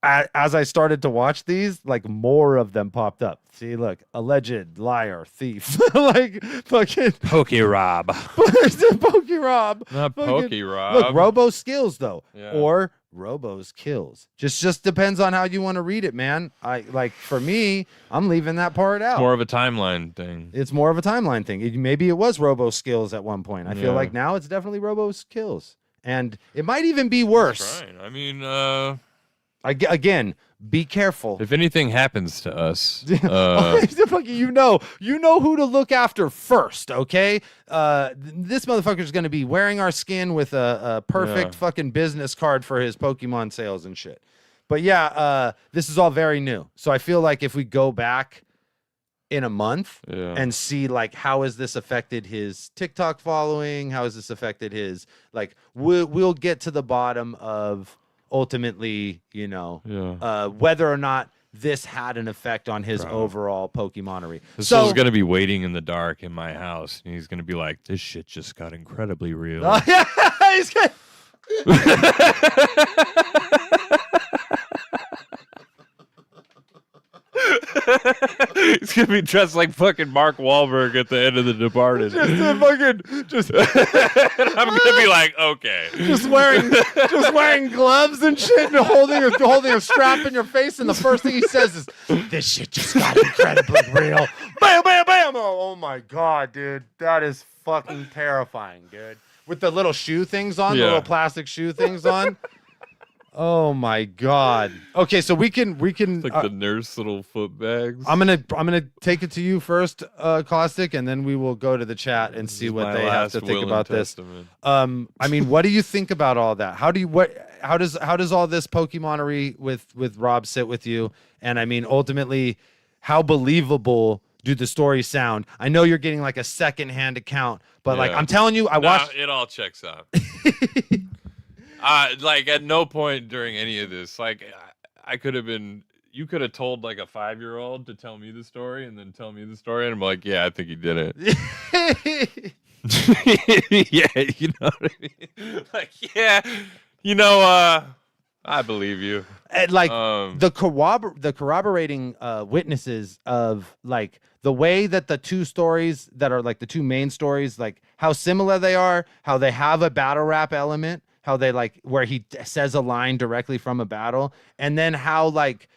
as I started to watch these, like, more of them popped up. See, look, alleged liar, thief, like fucking Poke-Rob. Poke-Rob. Not Fucking- Poke-Rob. Look, Robo skills though, Yeah. or Robo's kills. Just depends on how you want to read it, man. For me, I'm leaving that part out. More of a timeline thing. It's more of a timeline thing. Maybe it was Robo skills at one point. I feel Yeah. like now it's definitely Robo kills, and it might even be worse. Right. I mean, Again, be careful. if anything happens to us, you know who to look after first, okay? This motherfucker's going to be wearing our skin with a perfect fucking business card for his Pokemon sales and shit. But yeah, this is all very new. So I feel like if we go back in a month and see like how has this affected his TikTok following, how has this affected his, like, we'll get to the bottom of ultimately, whether or not this had an effect on his overall Pokemonery. this So is going to be waiting in the dark in my house, and he's going to be like, this shit just got incredibly real. he's got- He's gonna be dressed like fucking Mark Wahlberg at the end of The Departed. just And I'm gonna be like, okay, just wearing gloves and shit, and holding a strap in your face, and the first thing he says is, "This shit just got incredibly real." Bam, bam, bam! Oh my god, dude, that is fucking terrifying, dude. With the little shoe things on, the little plastic shoe things on. Oh my god. Okay, so we can it's like the nurse little foot bags. I'm gonna take it to you first, Caustic, and then we will go to the chat and see what they have to think about this. I mean, what do you think about all that? How does all this Pokemonery with Rob sit with you? And I mean, ultimately, how believable do the stories sound? I know you're getting like a secondhand account, but like I'm telling you, I watched. It all checks out. Like at no point during any of this, like I could have been. You could have told like a 5-year-old to tell me the story and then tell me the story, and I'm like, yeah, I think he did it. Yeah, you know what I mean? Like, yeah, you know, I believe you. And like the corroborating witnesses of like the way that the two stories that are like the two main stories, like how similar they are, how they have a battle rap element, how they like where he says a line directly from a battle, and then how like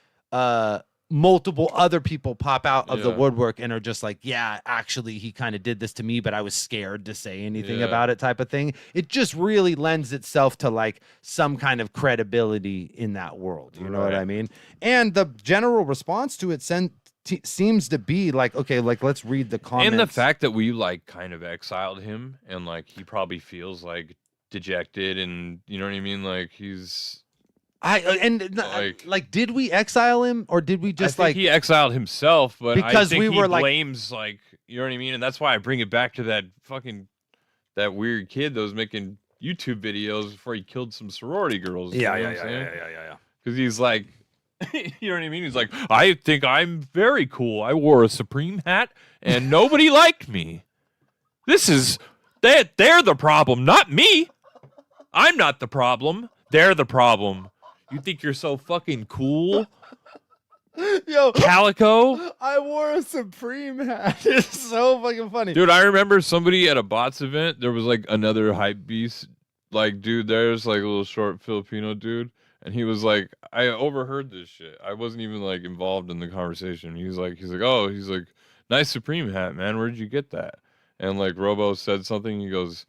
multiple other people pop out of the woodwork and are just like, yeah, actually he kind of did this to me, but I was scared to say anything about it, type of thing. It just really lends itself to like some kind of credibility in that world. You know what I mean? And the general response to it seems to be like, okay, like let's read the comments. And the fact that we like kind of exiled him, and like he probably feels like dejected, and you know what I mean, like he's like did we exile him, or did we just I think he exiled himself, but because I think we were he blames like you know what I mean, and that's why I bring it back to that weird kid that was making YouTube videos before he killed some sorority girls. Yeah. Because he's like, you know what I mean? He's like, I think I'm very cool. I wore a Supreme hat and nobody liked me. They're the problem, not me. I'm not the problem. They're the problem. You think you're so fucking cool? Yo, Calico? I wore a Supreme hat. It's so fucking funny. Dude, I remember somebody at a bots event, there was like another hype beast. Like, dude, there's like a little short Filipino dude. And he was like, I overheard this shit. I wasn't even like involved in the conversation. He's like, nice Supreme hat, man. Where'd you get that? And like Robo said something. He goes,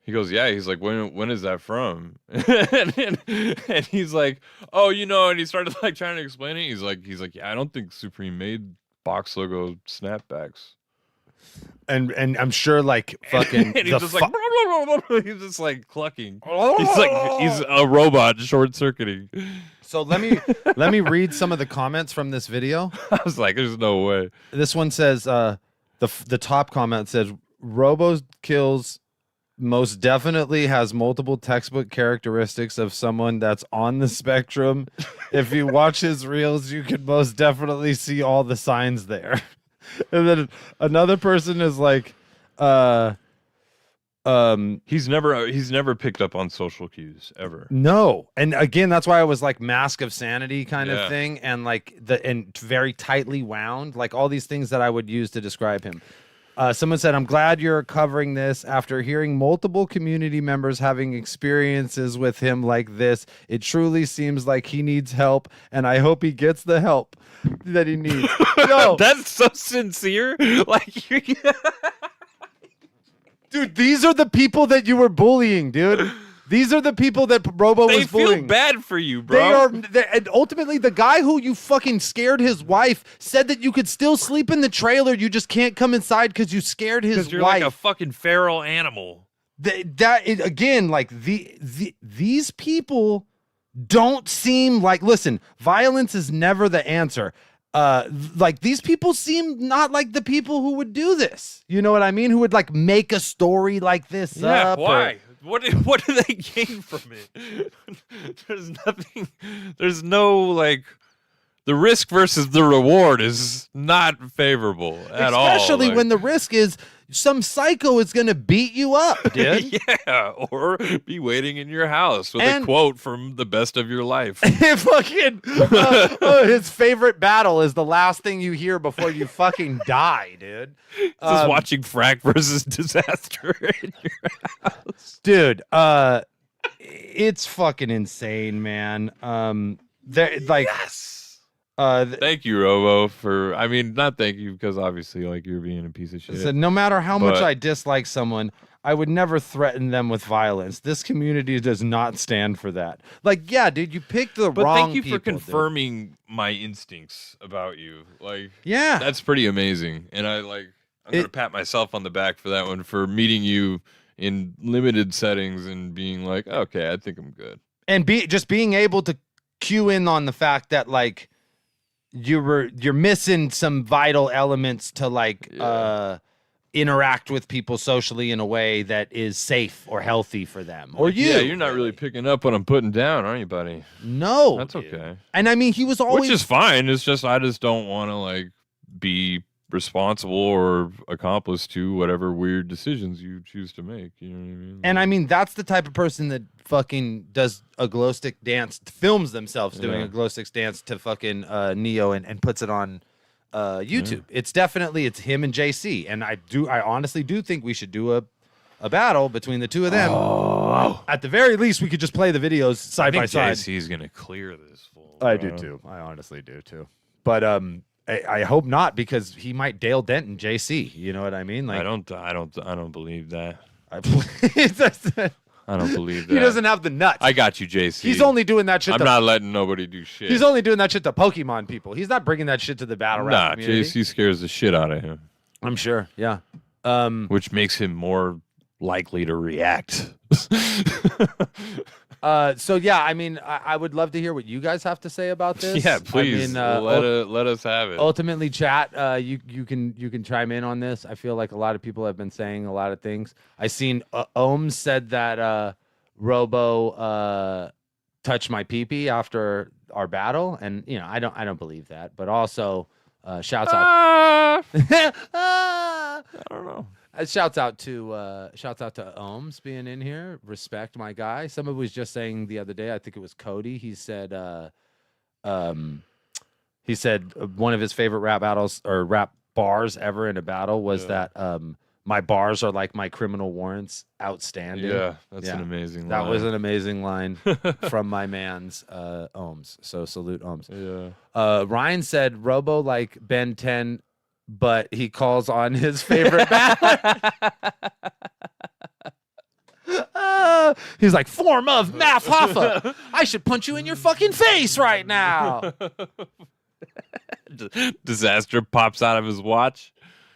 yeah. He's like, when is that from? and he's like, oh, you know. And he started like trying to explain it. He's like, yeah, I don't think Supreme made box logo snapbacks. And I'm sure like fucking and he's just like he's just like clucking. He's a robot short circuiting. So let me read some of the comments from this video. I was like, there's no way. This one says the top comment says Robo kills most definitely has multiple textbook characteristics of someone that's on the spectrum. If you watch his reels, you can most definitely see all the signs there. And then another person is like, he's never picked up on social cues ever. No. And again, that's why I was like mask of sanity kind of thing, and like and very tightly wound, like all these things that I would use to describe him. Someone said, I'm glad you're covering this. After hearing multiple community members having experiences with him like this, it truly seems like he needs help, and I hope he gets the help that he needs. Yo, that's so sincere. Like, dude, these are the people that you were bullying, dude. These are the people that Robo was bullying. They feel bad for you, bro. And ultimately, the guy who you fucking scared his wife said that you could still sleep in the trailer. You just can't come inside because you scared his wife. Because you're like a fucking feral animal. Again, like these people don't seem like. Listen, violence is never the answer. Like these people seem not like the people who would do this. You know what I mean? Who would like make a story like this up? Why? What do they gain from it? There's nothing. There's no like. The risk versus the reward is not favorable at all. Especially when the risk is some psycho is gonna beat you up, dude. Yeah, or be waiting in your house with And- a quote from the best of your life. Fucking his favorite battle is the last thing you hear before you fucking die, dude. Just watching Frack versus Disaster in your house. Dude, it's fucking insane, man. They're like, Yes. th- Thank you, Robo, for. I mean, not thank you because obviously, like you're being a piece of shit. so no matter how much But- I dislike someone, I would never threaten them with violence. This community does not stand for that. Like, yeah, dude, you picked the But wrong thank you people, for dude. confirming my instincts about you. Like, Yeah, that's pretty amazing, and I'm gonna pat myself on the back for that one for meeting you in limited settings and being like, okay, I think I'm good. and just being able to cue in on the fact that like you're missing some vital elements to like interact with people socially in a way that is safe or healthy for them or you. Yeah, you're not really picking up what I'm putting down, are you, buddy? No, That's dude. okay. And I mean, he was always Which is fine. It's just I just don't want to like be responsible or accomplice to whatever weird decisions you choose to make. You know what I mean? And I mean, that's the type of person that fucking does a glow stick dance, films themselves doing Yeah. a glow stick dance to fucking Neo and puts it on YouTube. It's him and JC. And I honestly do think we should do a battle between the two of them. Oh, At the very least, we could just play the videos I side think by side. JC's gonna clear this fool. I do too. I honestly do too. But I hope not, because he might Dale Denton JC. You know what I mean? Like I don't believe that. I don't believe that. he doesn't have the nuts. I got you, JC. He's only doing that shit. I'm not letting nobody do shit. He's only doing that shit to Pokemon people. He's not bringing that shit to the battle rap Nah, community. JC scares the shit out of him, I'm sure. Yeah. which makes him more likely to react. So yeah, I mean, I would love to hear what you guys have to say about this. Yeah, please. I mean, let us have it. ultimately, chat. You can chime in on this. I feel like a lot of people have been saying a lot of things. I seen Ohms said that Robo touched my pee-pee after our battle, and you know I don't believe that. But also, shouts out. I don't know. Shouts out to Ohms being in here. Respect, my guy. Somebody was just saying the other day, I think it was Cody. He said one of his favorite rap battles or rap bars ever in a battle was that my bars are like my criminal warrants. Outstanding. Yeah, that's Yeah. an amazing. That line. was an amazing line from my man's Ohms. So salute Ohms. Yeah. Ryan said Robo like Ben 10, but he calls on his favorite battler. He's like, form of Math Hoffa. I should punch you in your fucking face right now. Disaster pops out of his watch.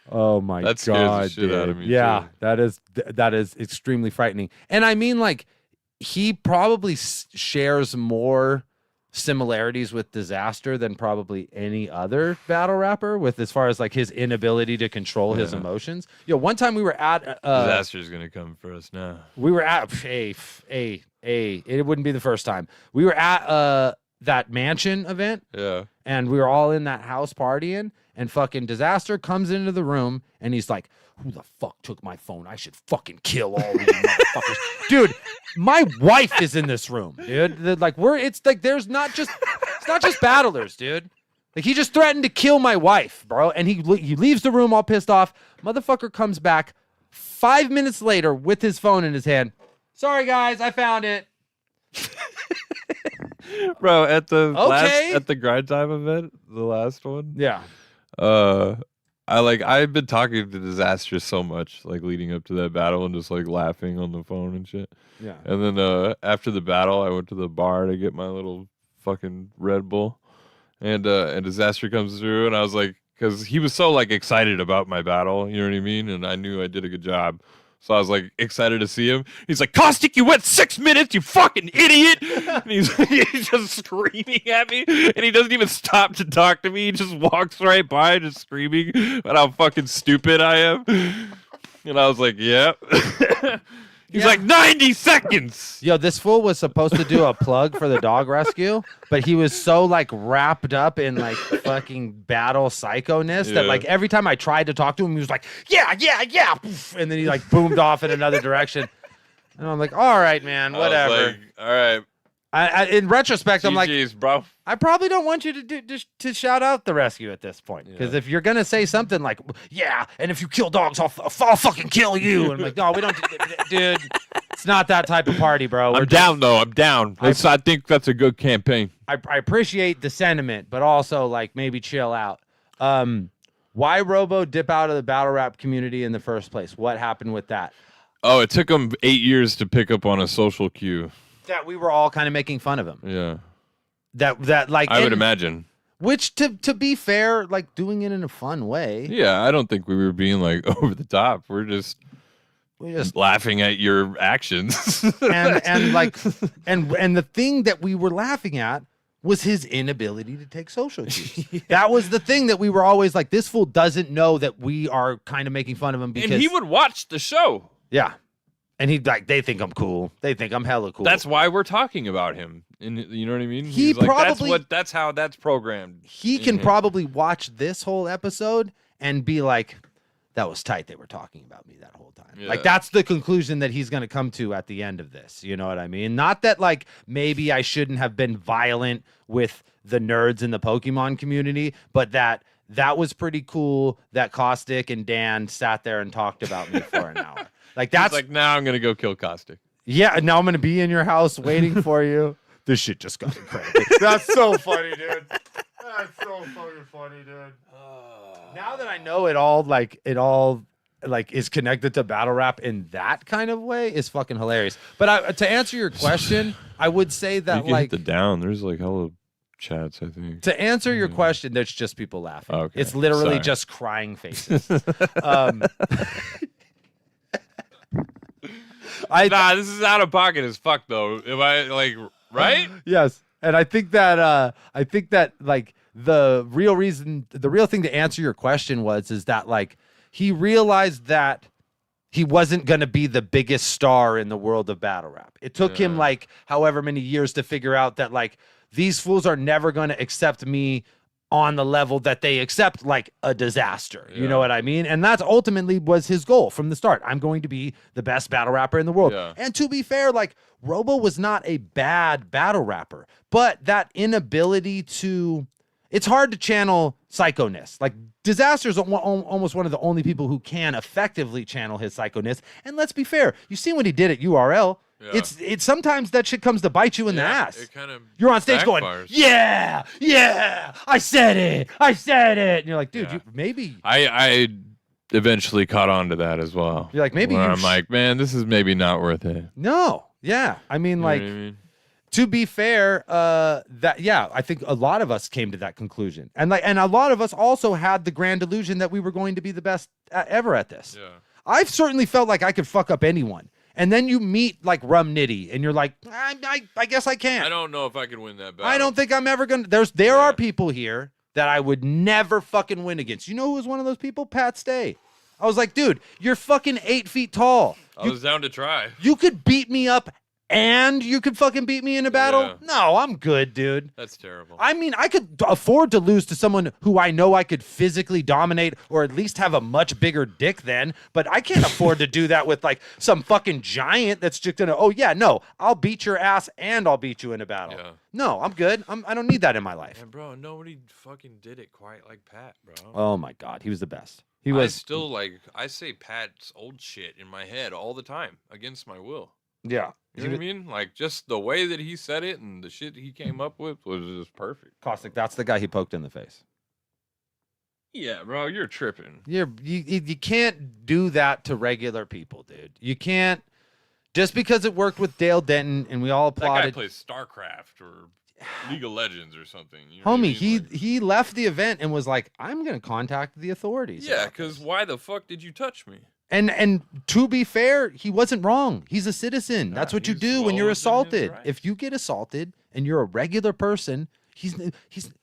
Oh my That scares the god, shit out of dude. me, Yeah, too. that is extremely frightening. And I mean, like, he probably shares more similarities with Disaster than probably any other battle rapper, with as far as like his inability to control his emotions. One time we were at Disaster's gonna come for us now. we were at it wouldn't be the first time. We were at that mansion event, Yeah. and we were all in that house partying, and fucking Disaster comes into the room and he's like, who the fuck took my phone? I should fucking kill all of you motherfuckers. Dude, my wife is in this room, dude. It's not just battlers, dude. Like, he just threatened to kill my wife, bro. And he leaves the room all pissed off. Motherfucker comes back 5 minutes later with his phone in his hand. Sorry guys, I found it. Bro, at the Okay. at the grind time event, the last one. Yeah. I've been talking to Disaster so much, like leading up to that battle and just like laughing on the phone and shit. Yeah. And then after the battle, I went to the bar to get my little fucking Red Bull, and Disaster comes through, and I was like, because he was so like excited about my battle, you know what I mean, and I knew I did a good job. So I was like excited to see him. He's like, Caustic, you went 6 minutes, you fucking idiot. And he's just screaming at me. And he doesn't even stop to talk to me. He just walks right by just screaming about how fucking stupid I am. And I was like, yeah. He's like 90 seconds. Yo, this fool was supposed to do a plug for the dog rescue, but he was so like wrapped up in like fucking battle psychoness that like every time I tried to talk to him, he was like, yeah, and then he like boomed off in another direction. And I'm like, all right, man, whatever. I was like, all right. In retrospect, I'm like, bro. I probably don't want you to shout out the rescue at this point, because if you're gonna say something like, yeah, and if you kill dogs, I'll fucking kill you. And I'm like, no, we don't, dude. It's not that type of party, bro. I'm down though. I'm down. I think that's a good campaign. I appreciate the sentiment, but also like maybe chill out. Why Robo dip out of the battle rap community in the first place? What happened with that? Oh, it took him 8 years to pick up on a social cue. That we were all kind of making fun of him. Yeah. That like I would imagine. Which to be fair, like doing it in a fun way. Yeah, I don't think we were being like over the top. We're just laughing at your actions. and like and the thing that we were laughing at was his inability to take social cues. That was the thing that we were always like, this fool doesn't know that we are kind of making fun of him because and he would watch the show. Yeah. And he like, they think I'm cool. They think I'm hella cool. That's why we're talking about him. And you know what I mean? He He's like, probably that's how that's programmed. He can probably watch this whole episode and be like, that was tight. They were talking about me that whole time. Yeah. Like that's the conclusion that he's going to come to at the end of this. You know what I mean? Not that like maybe I shouldn't have been violent with the nerds in the Pokemon community, but that was pretty cool that Caustic and Dan sat there and talked about me for an hour. Like that's like, now I'm gonna go kill Caustic. Yeah, now I'm gonna be in your house waiting for you. This shit just got incredible. That's so funny, dude. That's so fucking funny, dude. Now that I know it all is connected to battle rap in that kind of way is fucking hilarious. But to answer your question, I would say that you can hit the down. There's like hella chats, I think. To answer your question, there's just people laughing. Okay. It's literally just crying faces. This is out of pocket as fuck though. Am I like right? Yes. And I think that like the real thing to answer your question is that like he realized that he wasn't going to be the biggest star in the world of battle rap. It took him like however many years to figure out that like these fools are never going to accept me on the level that they accept like a disaster. You know what I mean? And that's ultimately was his goal from the start. I'm going to be the best battle rapper in the world. Yeah. And to be fair, like Robo was not a bad battle rapper, but that inability to, it's hard to channel psychoness. Like Disaster's almost one of the only people who can effectively channel his psychoness. And let's be fair, you see what he did at URL. Yeah. It's sometimes that shit comes to bite you in the ass. It kind of you're on stage going, yeah, I said it, and you're like, dude, maybe I eventually caught on to that as well. You're like, maybe I'm like, man, this is maybe not worth it. No, yeah, I mean, like, to be fair, I think a lot of us came to that conclusion, and a lot of us also had the grand illusion that we were going to be the best ever at this. Yeah, I've certainly felt like I could fuck up anyone. And then you meet like Rum Nitty, and you're like, I guess I can't. I don't know if I can win that battle. I don't think I'm ever gonna. There are people here that I would never fucking win against. You know who was one of those people? Pat Stay. I was like, dude, you're fucking 8 feet tall. I was down to try. You could beat me up. And you could fucking beat me in a battle? Yeah. No, I'm good, dude. That's terrible. I mean, I could afford to lose to someone who I know I could physically dominate or at least have a much bigger dick than, but I can't afford to do that with like some fucking giant that's just gonna, I'll beat your ass and I'll beat you in a battle. Yeah. No, I'm good. I don't need that in my life. And bro, nobody fucking did it quite like Pat, bro. Oh my God, he was the best. I still I say Pat's old shit in my head all the time against my will. Yeah. You know what I mean? Like, just the way that he said it and the shit he came up with was just perfect. Caustic, that's the guy he poked in the face. Yeah, bro, you're tripping. You can't do that to regular people, dude. You can't, just because it worked with Dale Denton and we all applauded. That guy plays StarCraft or League of Legends or something. You know Homie, what I mean? he left the event and was like, I'm going to contact the authorities. Yeah, because why the fuck did you touch me? And to be fair, he wasn't wrong. He's a citizen. That's what you do when you're assaulted. If you get assaulted and you're a regular person,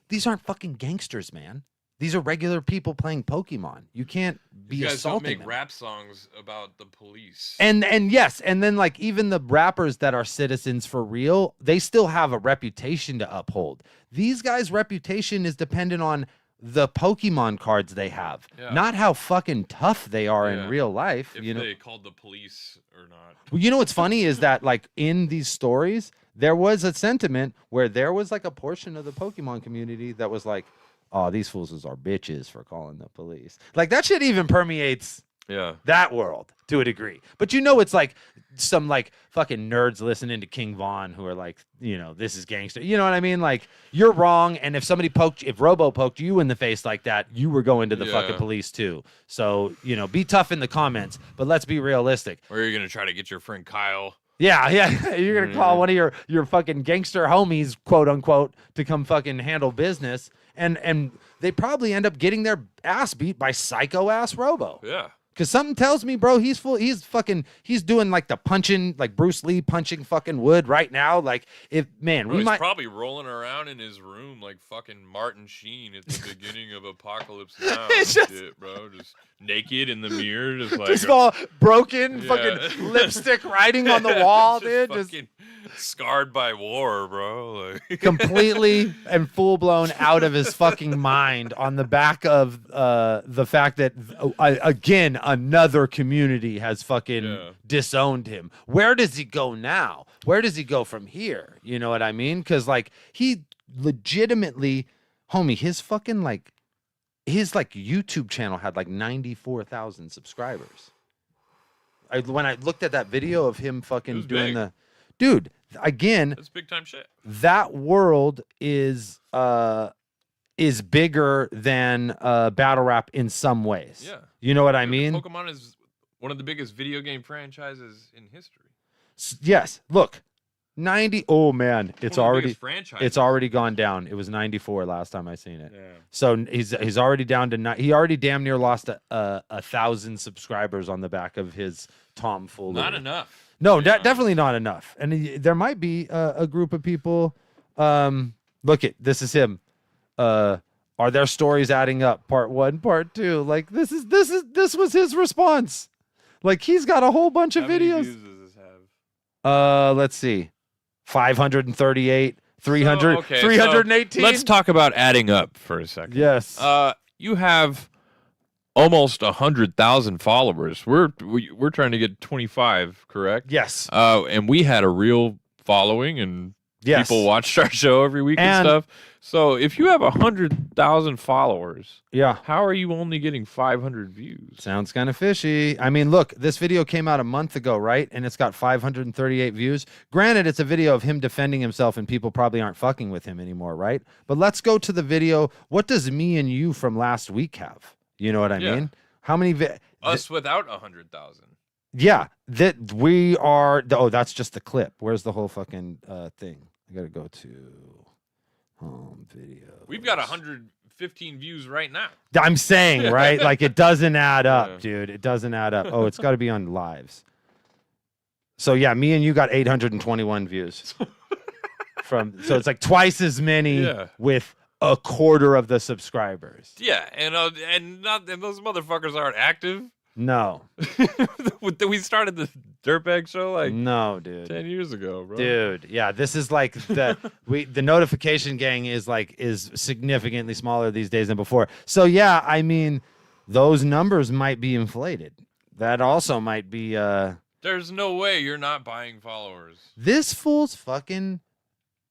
these aren't fucking gangsters, man. These are regular people playing Pokemon. You can't be You guys don't assaulting make them. rap songs about the police. And yes, and then like even the rappers that are citizens for real, they still have a reputation to uphold. These guys' reputation is dependent on the Pokemon cards they have, not how fucking tough they are in real life. If they called the police or not. Well, you know what's funny is that like in these stories, there was a sentiment where there was like a portion of the Pokemon community that was like, "Oh, these fools are bitches for calling the police." Like that shit even permeates that world to a degree. But you know, it's like some like fucking nerds listening to King Von who are like, you know, this is gangster. You know what I mean? Like you're wrong. And if if Robo poked you in the face like that, you were going to the fucking police too. So, you know, be tough in the comments, but let's be realistic. Or you're going to try to get your friend Kyle. Yeah. You're going to call one of your fucking gangster homies, quote unquote, to come fucking handle business. And they probably end up getting their ass beat by psycho ass Robo. Yeah. Because something tells me, bro, he's doing like the punching, like Bruce Lee punching fucking wood right now. Like, He's probably rolling around in his room like fucking Martin Sheen at the beginning of Apocalypse Now. Shit, bro. Just naked in the mirror. Just all broken, fucking lipstick writing on the wall, dude. Just scarred by war, bro. Like completely and full blown out of his fucking mind on the back of the fact that, again, another community has fucking disowned him. Where does he go now? Where does he go from here? You know what I mean? Because like he legitimately, homie, his fucking like YouTube channel had like 94,000 subscribers. When I looked at that video of him fucking doing dude, again, that's big time shit. That world is bigger than battle rap in some ways. Yeah. You know what I mean? Pokemon is one of the biggest video game franchises in history. Yes. Look, 90. Oh man, it's already gone down. It was 94 last time I seen it. Yeah. So he's already down to he already damn near lost 1,000 subscribers on the back of his tomfoolery. Not enough. No, definitely not enough. And there might be a group of people. Look it. This is him. Are their stories adding up? Part 1, part 2. Like this was his response. Like he's got a whole bunch of videos. How many views does this have? Let's see. 538, 300, 318. So let's talk about adding up for a second. Yes. You have almost 100,000 followers. We're trying to get 25, correct? Yes. And we had a real following, and people watched our show every week and stuff. So if you have 100,000 followers, how are you only getting 500 views? Sounds kind of fishy. I mean, look, this video came out a month ago, right? And it's got 538 views. Granted, it's a video of him defending himself, and people probably aren't fucking with him anymore, right? But let's go to the video. What does me and you from last week have? You know what I mean? How many? Us without 100,000. Yeah, that we are. Oh, that's just the clip. Where's the whole fucking thing? I gotta go to home video. We've got 115 views right now. I'm saying, right? Like it doesn't add up, dude. It doesn't add up. Oh, it's got to be on lives. So yeah, me and you got 821 views. So it's like twice as many with a quarter of the subscribers. Yeah, and those motherfuckers aren't active. No. We started the Dirtbag show like no, dude. 10 years ago, bro. Dude, yeah, this is like the notification gang is significantly smaller these days than before. So yeah, I mean, those numbers might be inflated. That also might be There's no way you're not buying followers. This fool's fucking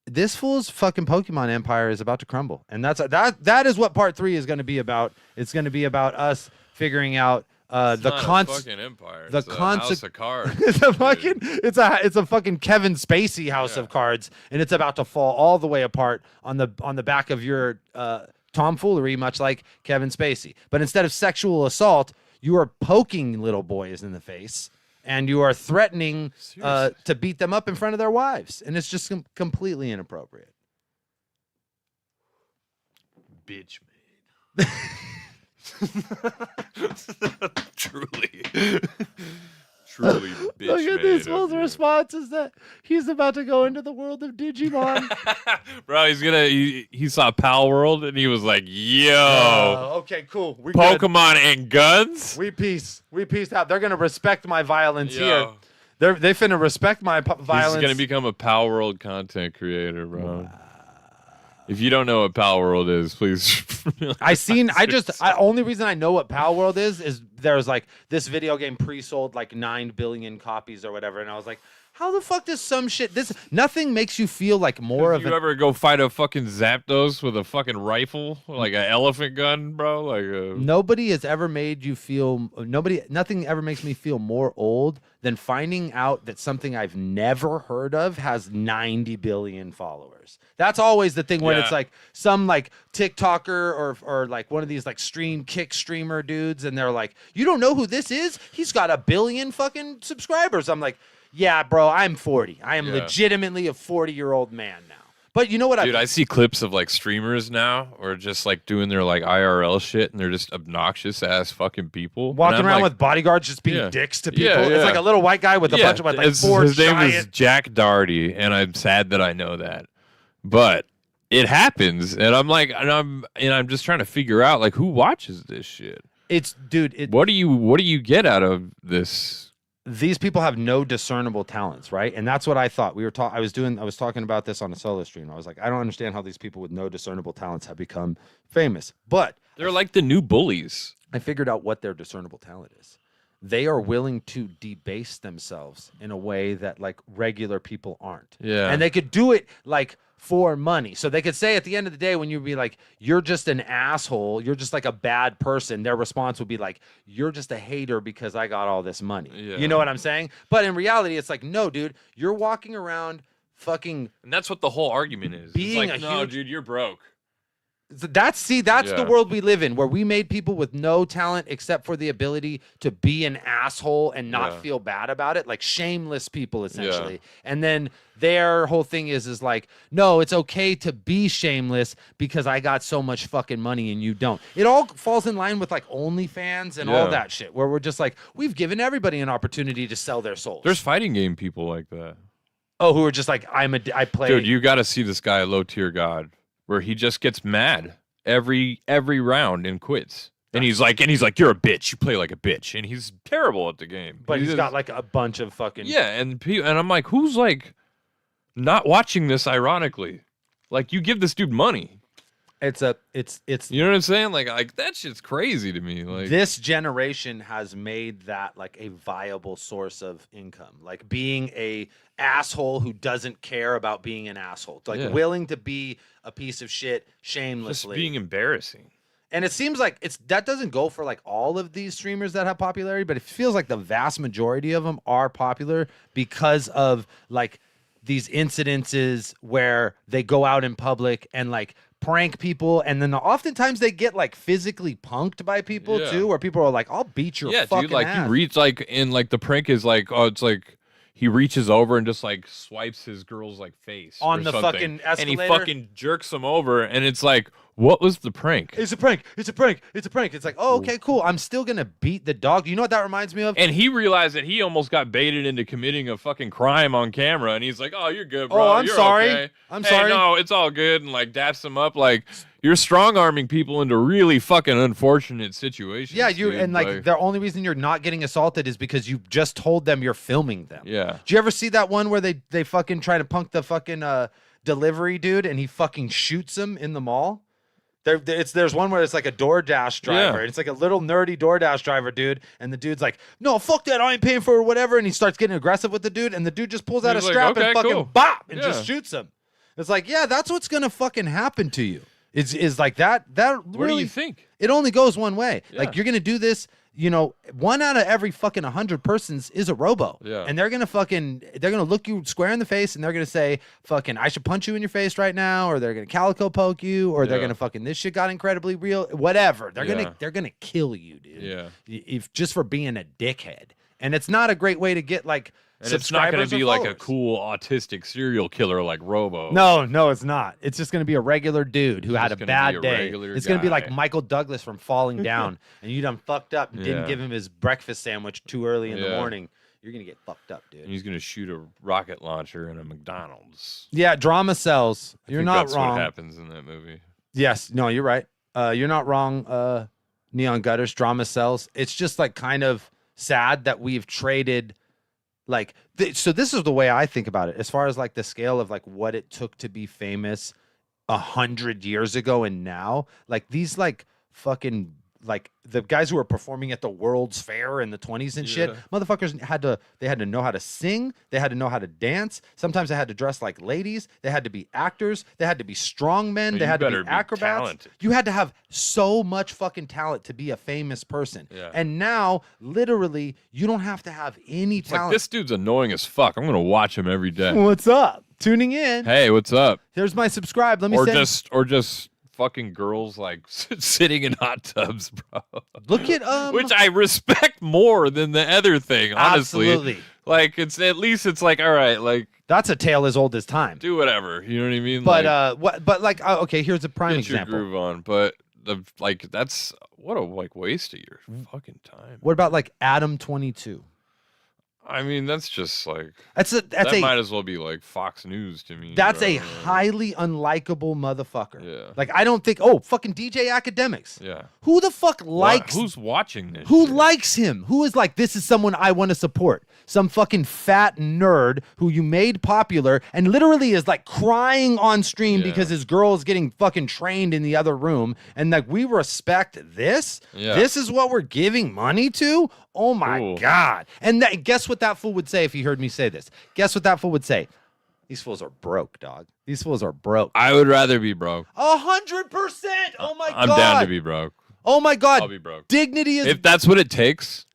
Pokemon empire is about to crumble. And that is what part 3 is going to be about. It's going to be about us figuring out it's not a fucking empire. It's a house of cards. It's a fucking Kevin Spacey house of cards, and it's about to fall all the way apart on the back of your tomfoolery, much like Kevin Spacey. But instead of sexual assault, you are poking little boys in the face, and you are threatening to beat them up in front of their wives, and it's just completely inappropriate. Bitch made. Truly bitch Look at this made of fool's you. response is that he's about to go into the world of Digimon. Bro, he saw Pal World and he was like, yo, Okay, cool. We good. Pokemon and guns? We peace out. They're gonna respect my violence here. Yo. They finna respect my violence. He's gonna become a Pal World content creator, bro. If you don't know what Pal World is, please. Only reason I know what Pal World is there's like this video game pre-sold like 9 billion copies or whatever, and I was like, how the fuck does some shit nothing makes you feel like more of you ever go fight a fucking Zapdos with a fucking rifle, like an elephant gun, bro? Like nobody has ever made you feel nothing ever makes me feel more old than finding out that something I've never heard of has 90 billion followers. That's always the thing when it's like some like TikToker or like one of these like kick streamer dudes, and they're like, you don't know who this is? He's got 1 billion fucking subscribers. I'm like, yeah, bro, I'm 40. I am legitimately a 40-year-old man now. But you know what? Dude, I see clips of like streamers now, or just like doing their like IRL shit, and they're just obnoxious ass fucking people walking around with bodyguards just being dicks to people. It's like a little white guy with a bunch of like his name is Jack Darty, and I'm sad that I know that, but it happens, and I'm like, I'm just trying to figure out like who watches this shit. What do you get out of this? These people have no discernible talents, right? And that's what I thought. I was talking about this on a solo stream. I was like, I don't understand how these people with no discernible talents have become famous. But they're like the new bullies. I figured out what their discernible talent is. They are willing to debase themselves in a way that like regular people aren't. Yeah. And they could do it like for money. So they could say at the end of the day, when you'd be like, you're just an asshole, you're just like a bad person, their response would be like, you're just a hater because I got all this money. Yeah. You know what I'm saying? But in reality, it's like, no, dude, you're walking around fucking. And that's what the whole argument is. Being it's like, no, dude, you're broke. That's the world we live in, where we made people with no talent except for the ability to be an asshole and not feel bad about it, like shameless people essentially. And then their whole thing is like, no, it's okay to be shameless because I got so much fucking money and you don't. It all falls in line with like OnlyFans and all that shit, where we're just like, we've given everybody an opportunity to sell their souls. There's fighting game people like that. Oh, who are just like, I play. Dude, you got to see this guy, Low Tier God, where he just gets mad every round and quits. And he's like, you're a bitch. You play like a bitch. And he's terrible at the game. But he's got like a bunch of fucking and I'm like, who's like not watching this ironically? Like, you give this dude money. It's you know what I'm saying? Like that shit's crazy to me. Like, this generation has made that like a viable source of income. Like being a asshole who doesn't care about being an asshole. Like willing to be a piece of shit shamelessly. Just being embarrassing. And it seems like that doesn't go for like all of these streamers that have popularity, but it feels like the vast majority of them are popular because of like these incidences where they go out in public and like prank people, and then oftentimes they get like physically punked by people too, where people are like, I'll beat your fucking dude, like ass. He reads like in like the prank is like, oh, it's like he reaches over and just like swipes his girl's like face on the fucking escalator, and he fucking jerks him over, and it's like, what was the prank? It's a prank. It's a prank. It's a prank. It's like, oh, okay, cool. I'm still gonna beat the dog. You know what that reminds me of? And he realized that he almost got baited into committing a fucking crime on camera, and he's like, oh, you're good, bro. Oh, I'm you're sorry. Okay. I'm sorry. No, it's all good, and like daps him up. Like, you're strong arming people into really fucking unfortunate situations. Yeah, dude. and like the only reason you're not getting assaulted is because you just told them you're filming them. Yeah. Do you ever see that one where they fucking try to punk the fucking delivery dude and he fucking shoots him in the mall? There's one where it's like a DoorDash driver. And it's like a little nerdy DoorDash driver dude, and the dude's like, no, fuck that, I ain't paying for it or whatever, and he starts getting aggressive with the dude, and the dude just pulls out a strap and fucking bop and just shoots him. It's like, yeah, that's what's gonna fucking happen to you. Is like that really, what do you think? It only goes one way. Like, you're gonna do this, you know, 1 out of every fucking 100 persons is a robo. Yeah. And they're gonna look you square in the face and they're gonna say, fucking, I should punch you in your face right now, or they're gonna calico poke you, or they're gonna fucking, this shit got incredibly real, whatever. They're gonna kill you, dude. Yeah. If just for being a dickhead. And it's not a great way to get like and it's not going to be like a cool autistic serial killer like Robo. No, it's not. It's just going to be a regular dude who had a bad day. It's going to be like Michael Douglas from Falling Down, and you done fucked up and didn't give him his breakfast sandwich too early in the morning. you're gonna get fucked up, dude. And he's gonna shoot a rocket launcher in a McDonald's. Yeah, drama sells. I You're think not that's wrong. what happens in that movie. Yes, no, you're right. You're not wrong. Neon Gutters, drama sells. It's just like kind of sad that we've traded. Like, so this is the way I think about it, as far as like the scale of like what it took to be famous 100 years ago and now. Like these like fucking like the guys who were performing at the World's Fair in the 20s and shit, motherfuckers had to know how to sing, they had to know how to dance. Sometimes they had to dress like ladies, they had to be actors, they had to be strong men, they had to be acrobats. Talented. You had to have so much fucking talent to be a famous person. Yeah. And now, literally, you don't have to have any talent. Like, this dude's annoying as fuck. I'm gonna watch him every day. What's up? Tuning in. Hey, what's up? Here's my subscribe. Let me Or send. just fucking girls like sitting in hot tubs, bro. Look at Which I respect more than the other thing, honestly. Absolutely. Like, it's at least it's like, all right, like, That's a tale as old as time. do whatever. You know what I mean? But like, what? But like, okay, here's a prime get example. your groove on. But like, that's what a like waste of your fucking time. What about like Adam 22? I mean, that's just like That's that a might as well be like Fox News to me. that's bro. a highly unlikable motherfucker. Yeah. Like I don't think. Oh, fucking DJ Academics. Yeah. Who the fuck likes? Who's watching this? Who shit? likes him? Who is like, this is someone I want to support? Some fucking fat nerd who you made popular and literally is like crying on stream Yeah. because his girl is getting fucking trained in the other room. And like, we respect this? Yeah. This is what we're giving money to? Oh my Cool. God. And guess what that fool would say if he heard me say this? Guess what that fool would say? These fools are broke, dog. These fools are broke. I would rather be broke. 100%. Oh my God. I'm down to be broke. Oh my God. I'll be broke. Dignity is If that's what it takes,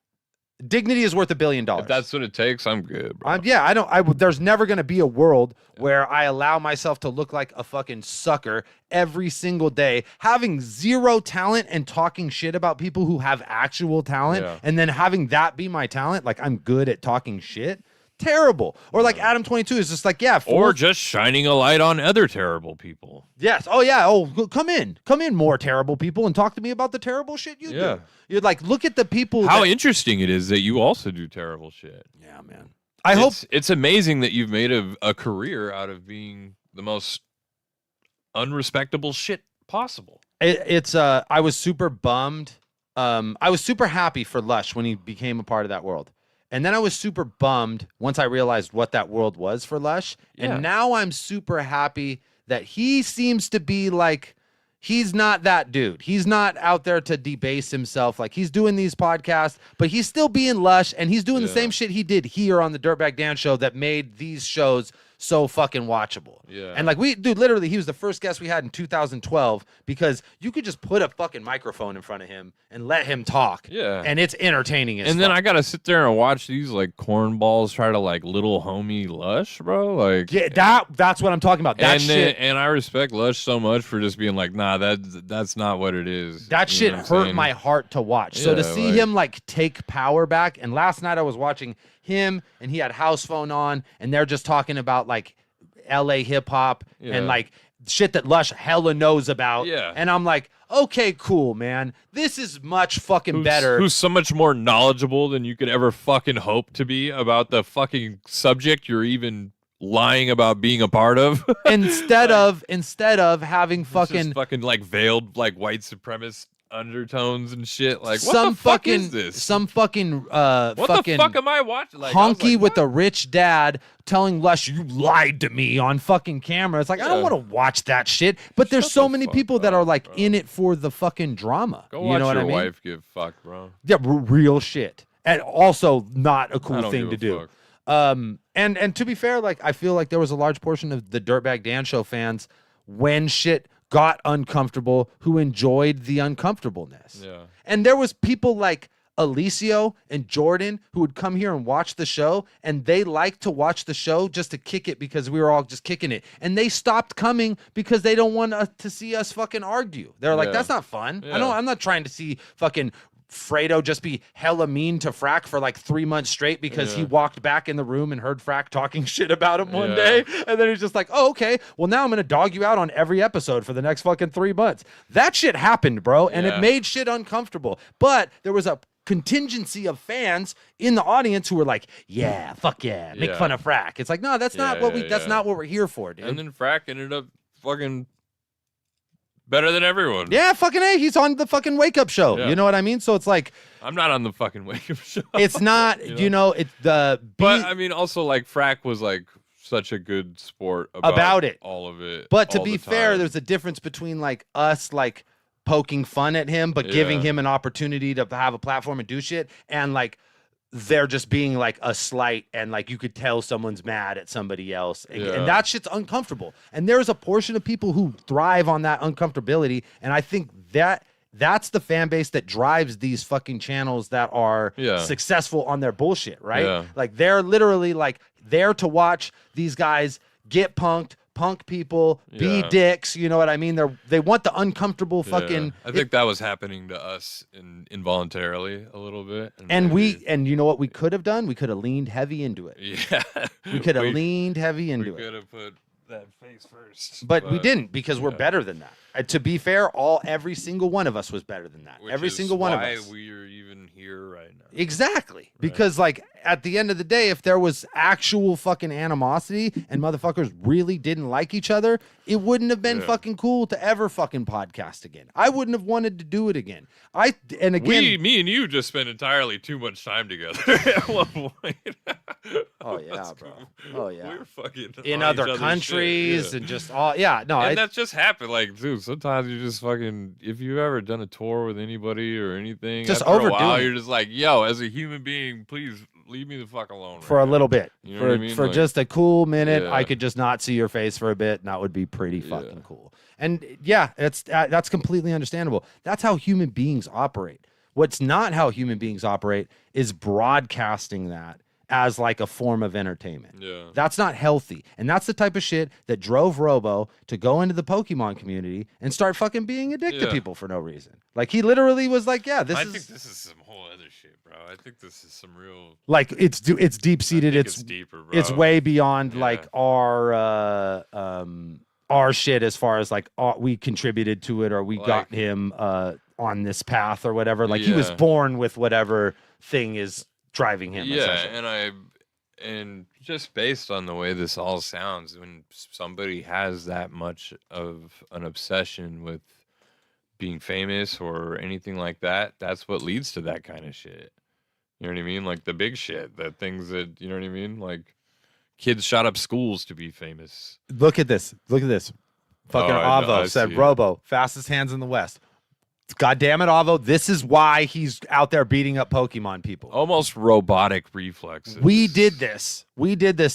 dignity is worth $1 billion. if that's what it takes, I'm good, bro. There's never going to be a world where I allow myself to look like a fucking sucker every single day, having zero talent and talking shit about people who have actual talent, Yeah. and then having that be my talent. Like, I'm good at talking shit. Terrible. Or like Adam 22 is just like, yeah. Or just shining a light on other terrible people. Yes. Oh, yeah. Oh, come in, more terrible people, and talk to me about the terrible shit you Yeah. do. You're like, look at the people. How interesting it is that you also do terrible shit. Yeah, man. I hope It's amazing that you've made a career out of being the most unrespectable shit possible. I was super bummed. I was super happy for Lush when he became a part of that world. And then I was super bummed once I realized what that world was for Lush. Yeah. And now I'm super happy that he seems to be like, he's not that dude. He's not out there to debase himself. Like, he's doing these podcasts, but he's still being Lush, and he's doing the same shit he did here on the Dirtbag Dan show that made these shows so fucking watchable. Yeah. And like, literally, he was the first guest we had in 2012 because you could just put a fucking microphone in front of him and let him talk. Yeah. And it's entertaining as And then fuck. I gotta sit there and watch these like cornballs try to like little homie Lush, bro. Like, Yeah, that's what I'm talking about. That shit. And I respect Lush so much for just being like, nah, that's not what it is. That You shit know what I'm hurt saying? my heart to watch. So to Yeah, see like- him like take power back, and last night I was watching him and he had House Phone on, and they're just talking about like LA hip hop Yeah. and like shit that Lush hella knows about. Yeah. And I'm like, okay, cool, man. This is much fucking better. Who's so much more knowledgeable than you could ever fucking hope to be about the fucking subject you're even lying about being a part of. instead of having It's fucking just fucking like veiled like white supremacist undertones and shit. Like, what some the fuck fucking is this? some fucking what fucking the fuck am I watching? Like, I was honky like, with what? a rich dad telling Lush, you lied to me on fucking camera. It's like, I don't Yeah. want to watch that shit. But there's Shut so the many fuck people that up, are like bro. in it for the fucking drama. Go you watch know what your I mean? wife get fucked, bro. Yeah, real shit. And also not a I cool don't thing give to a do. fuck. And to be fair, like, I feel like there was a large portion of the Dirtbag Dan show fans when shit got uncomfortable who enjoyed the uncomfortableness. Yeah. And there was people like Alicio and Jordan who would come here and watch the show, and they liked to watch the show just to kick it because we were all just kicking it. And they stopped coming because they don't want to see us fucking argue. They're like, Yeah. that's not fun. Yeah. I'm not trying to see fucking Fredo just be hella mean to Frack for like 3 months straight because he Yeah. walked back in the room and heard Frack talking shit about him one Yeah. day. And then he's just like, oh, okay. Well, now I'm going to dog you out on every episode for the next fucking 3 months. That shit happened, bro. And it Yeah. made shit uncomfortable. But there was a contingency of fans in the audience who were like, yeah, fuck yeah, make fun of Frack. It's like, no, that's not what that's not what we're here for, dude. And then Frack ended up fucking better than everyone. Yeah, fucking A. He's on the fucking Wake Up Show. Yeah. You know what I mean? So it's like, I'm not on the fucking Wake Up Show. it's not, it's the. But I mean, also like Frack was like such a good sport about it, all of it. But to be fair, there's a difference between like us like poking fun at him, but giving him an opportunity to have a platform and do shit, and like they're just being like a slight, and like you could tell someone's mad at somebody else, and that shit's uncomfortable. And there's a portion of people who thrive on that uncomfortability, and I think that's the fan base that drives these fucking channels that are successful on their bullshit, right? Yeah. Like they're literally like there to watch these guys get punked, punk people, be dicks. You know what I mean? They want the uncomfortable fucking. I think that was happening to us involuntarily a little bit. And you know what we could have done? We could have leaned heavy into it. Yeah, we could have leaned heavy into it. We could have put that face first, but we didn't, because we're better than that. To be fair, every single one of us was better than that. Every single one of us. Why we're even here right now. Exactly. Right. Because like at the end of the day, if there was actual fucking animosity and motherfuckers really didn't like each other, it wouldn't have been fucking cool to ever fucking podcast again. I wouldn't have wanted to do it again. Me and you just spent entirely too much time together at one point. Oh yeah, bro. Oh yeah. We were fucking in other countries and just all and that's just happened. Like, dude, sometimes you just fucking, if you've ever done a tour with anybody or anything, just after a while, overdoing you're just like, yo, as a human being, please leave me the fuck alone for a little bit. You know what I mean? For like, just a cool minute, I could just not see your face for a bit, and that would be pretty fucking cool. And that's completely understandable. That's how human beings operate. What's not how human beings operate is broadcasting that as like a form of entertainment. Yeah. That's not healthy. And that's the type of shit that drove Robo to go into the Pokemon community and start fucking being a dick to people for no reason. Like he literally was like, I think this is some whole other shit, bro. I think this is some real, like it's deep seated. It's deeper, bro. It's way beyond like our shit, as far as like we contributed to it, or we got him on this path or whatever. Like he was born with whatever thing is driving him. And just based on the way this all sounds, when somebody has that much of an obsession with being famous or anything like that, that's what leads to that kind of shit. You know what I mean? Like the big shit, the things that, you know what I mean? Like kids shot up schools to be famous. Look at this. Fucking Avo said Robo, fastest hands in the West. God damn it, Avo. This is why he's out there beating up Pokemon people. Almost robotic reflexes. We did this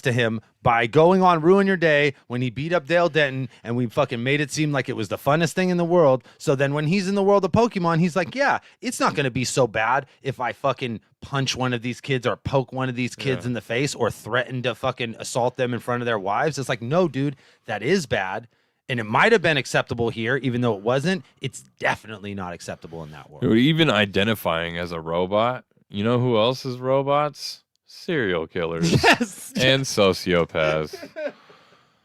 to him by going on Ruin Your Day when he beat up Dale Denton, and we fucking made it seem like it was the funnest thing in the world. So then when he's in the world of Pokemon, he's like, yeah, it's not going to be so bad if I fucking punch one of these kids or poke one of these kids in the face or threaten to fucking assault them in front of their wives. It's like, no, dude, that is bad. And it might have been acceptable here, even though it wasn't. It's definitely not acceptable in that world. Even identifying as a robot, you know who else is robots? Serial killers. Yes. And sociopaths.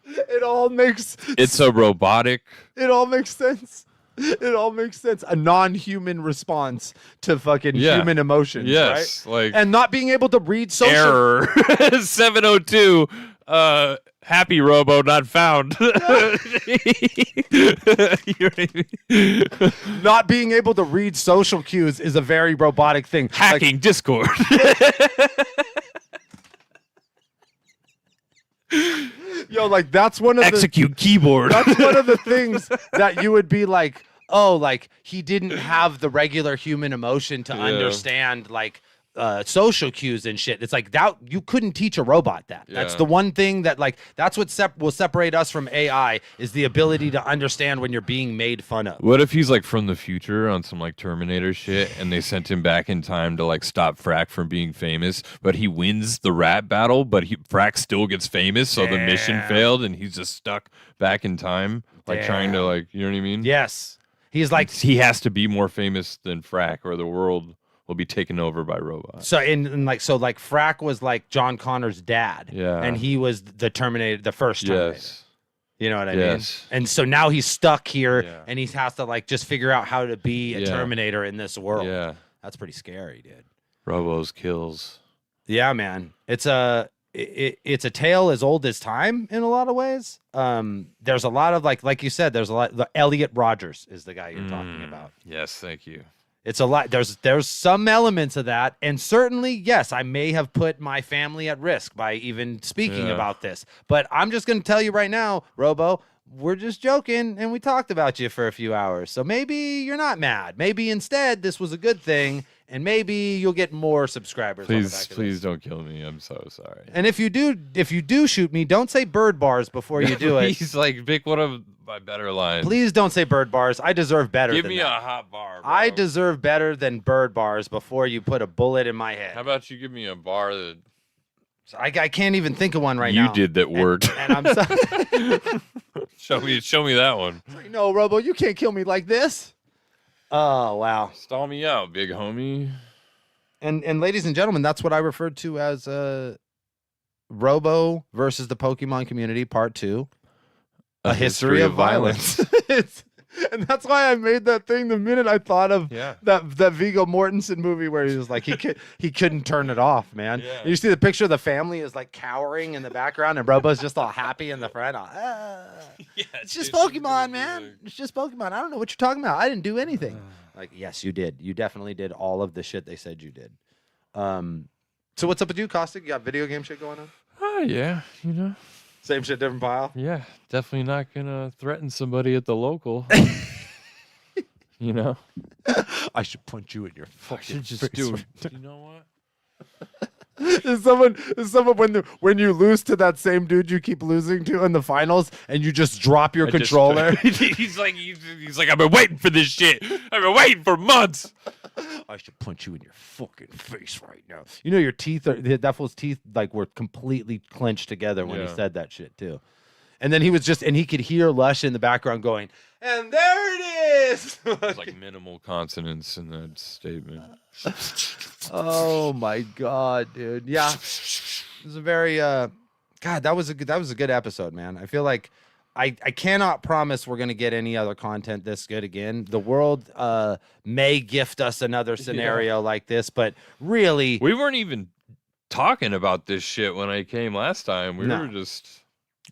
It all makes... It's a robotic... It all makes sense. It all makes sense. A non-human response to fucking human emotions, yes, right? Like, and not being able to read social... Error. 702... happy Robo not found. You know what I mean? Not being able to read social cues is a very robotic thing. Hacking Discord. Yo, like that's one of execute keyboard. That's one of the things that you would be like, oh, like he didn't have the regular human emotion to understand like social cues and shit. It's like that you couldn't teach a robot that. That's the one thing that like that's what will separate us from AI is the ability to understand when you're being made fun of. What if he's like from the future on some like Terminator shit and they sent him back in time to like stop Frack from being famous, but he wins the rap battle, but Frack still gets famous, so the mission failed and he's just stuck back in time, like trying to like, you know what I mean? Yes. He's like he has to be more famous than Frack or the world will be taken over by robots. So like Frack was like John Connor's dad. Yeah. And he was the Terminator, the first Terminator. Yes. You know what I mean? And so now he's stuck here and he has to like just figure out how to be a Terminator in this world. Yeah. That's pretty scary, dude. Robo's kills. Yeah, man. It's a tale as old as time in a lot of ways. There's a lot of like you said, there's a lot. The Elliot Rogers is the guy you're talking about. Yes, thank you. It's a lot. There's some elements of that, and certainly, yes, I may have put my family at risk by even speaking about this. But I'm just going to tell you right now, Robo, we're just joking, and we talked about you for a few hours. So maybe you're not mad. Maybe instead this was a good thing, and maybe you'll get more subscribers. Please don't kill me. I'm so sorry. And if you do shoot me, don't say bird bars before you do it. He's like, pick one of my better lines. Please don't say bird bars. I deserve better. Give me that. a hot bar, bro. I deserve better than bird bars before you put a bullet in my head. How about you give me a bar that I can't even think of one right now. you did that worked? And I'm sorry. Show me that one. No, Robo, you can't kill me like this. Oh, wow. Stall me out, big homie. And ladies and gentlemen, that's what I referred to as Robo versus the Pokemon community, part 2. A history of violence. And that's why I made that thing the minute I thought of that Viggo Mortensen movie where he was like he couldn't turn it off, man. Yeah. You see the picture of the family is like cowering in the background and Robo's just all happy in the front. It's just Pokemon, man. It's just Pokemon. I don't know what you're talking about. I didn't do anything. Like, yes, you did. You definitely did all of the shit they said you did. So what's up with you, Caustic? You got video game shit going on? Oh yeah, you know. Same shit, different pile? Yeah, definitely not gonna threaten somebody at the local. You know? I should punch you in your fucking face. do it. You know what? Is someone when you lose to that same dude you keep losing to in the finals and you just drop your controller? he's like I've been waiting for this shit. I've been waiting for months. I should punch you in your fucking face right now. You know your teeth that fool's teeth like were completely clenched together when he said that shit too. And then he could hear Lush in the background going, and there it is. There's like minimal consonants in that statement. Oh my god, dude. Yeah. It was a very God, that was a good episode, man. I feel like I cannot promise we're gonna get any other content this good again. The world may gift us another scenario like this, but really we weren't even talking about this shit when I came last time. We were just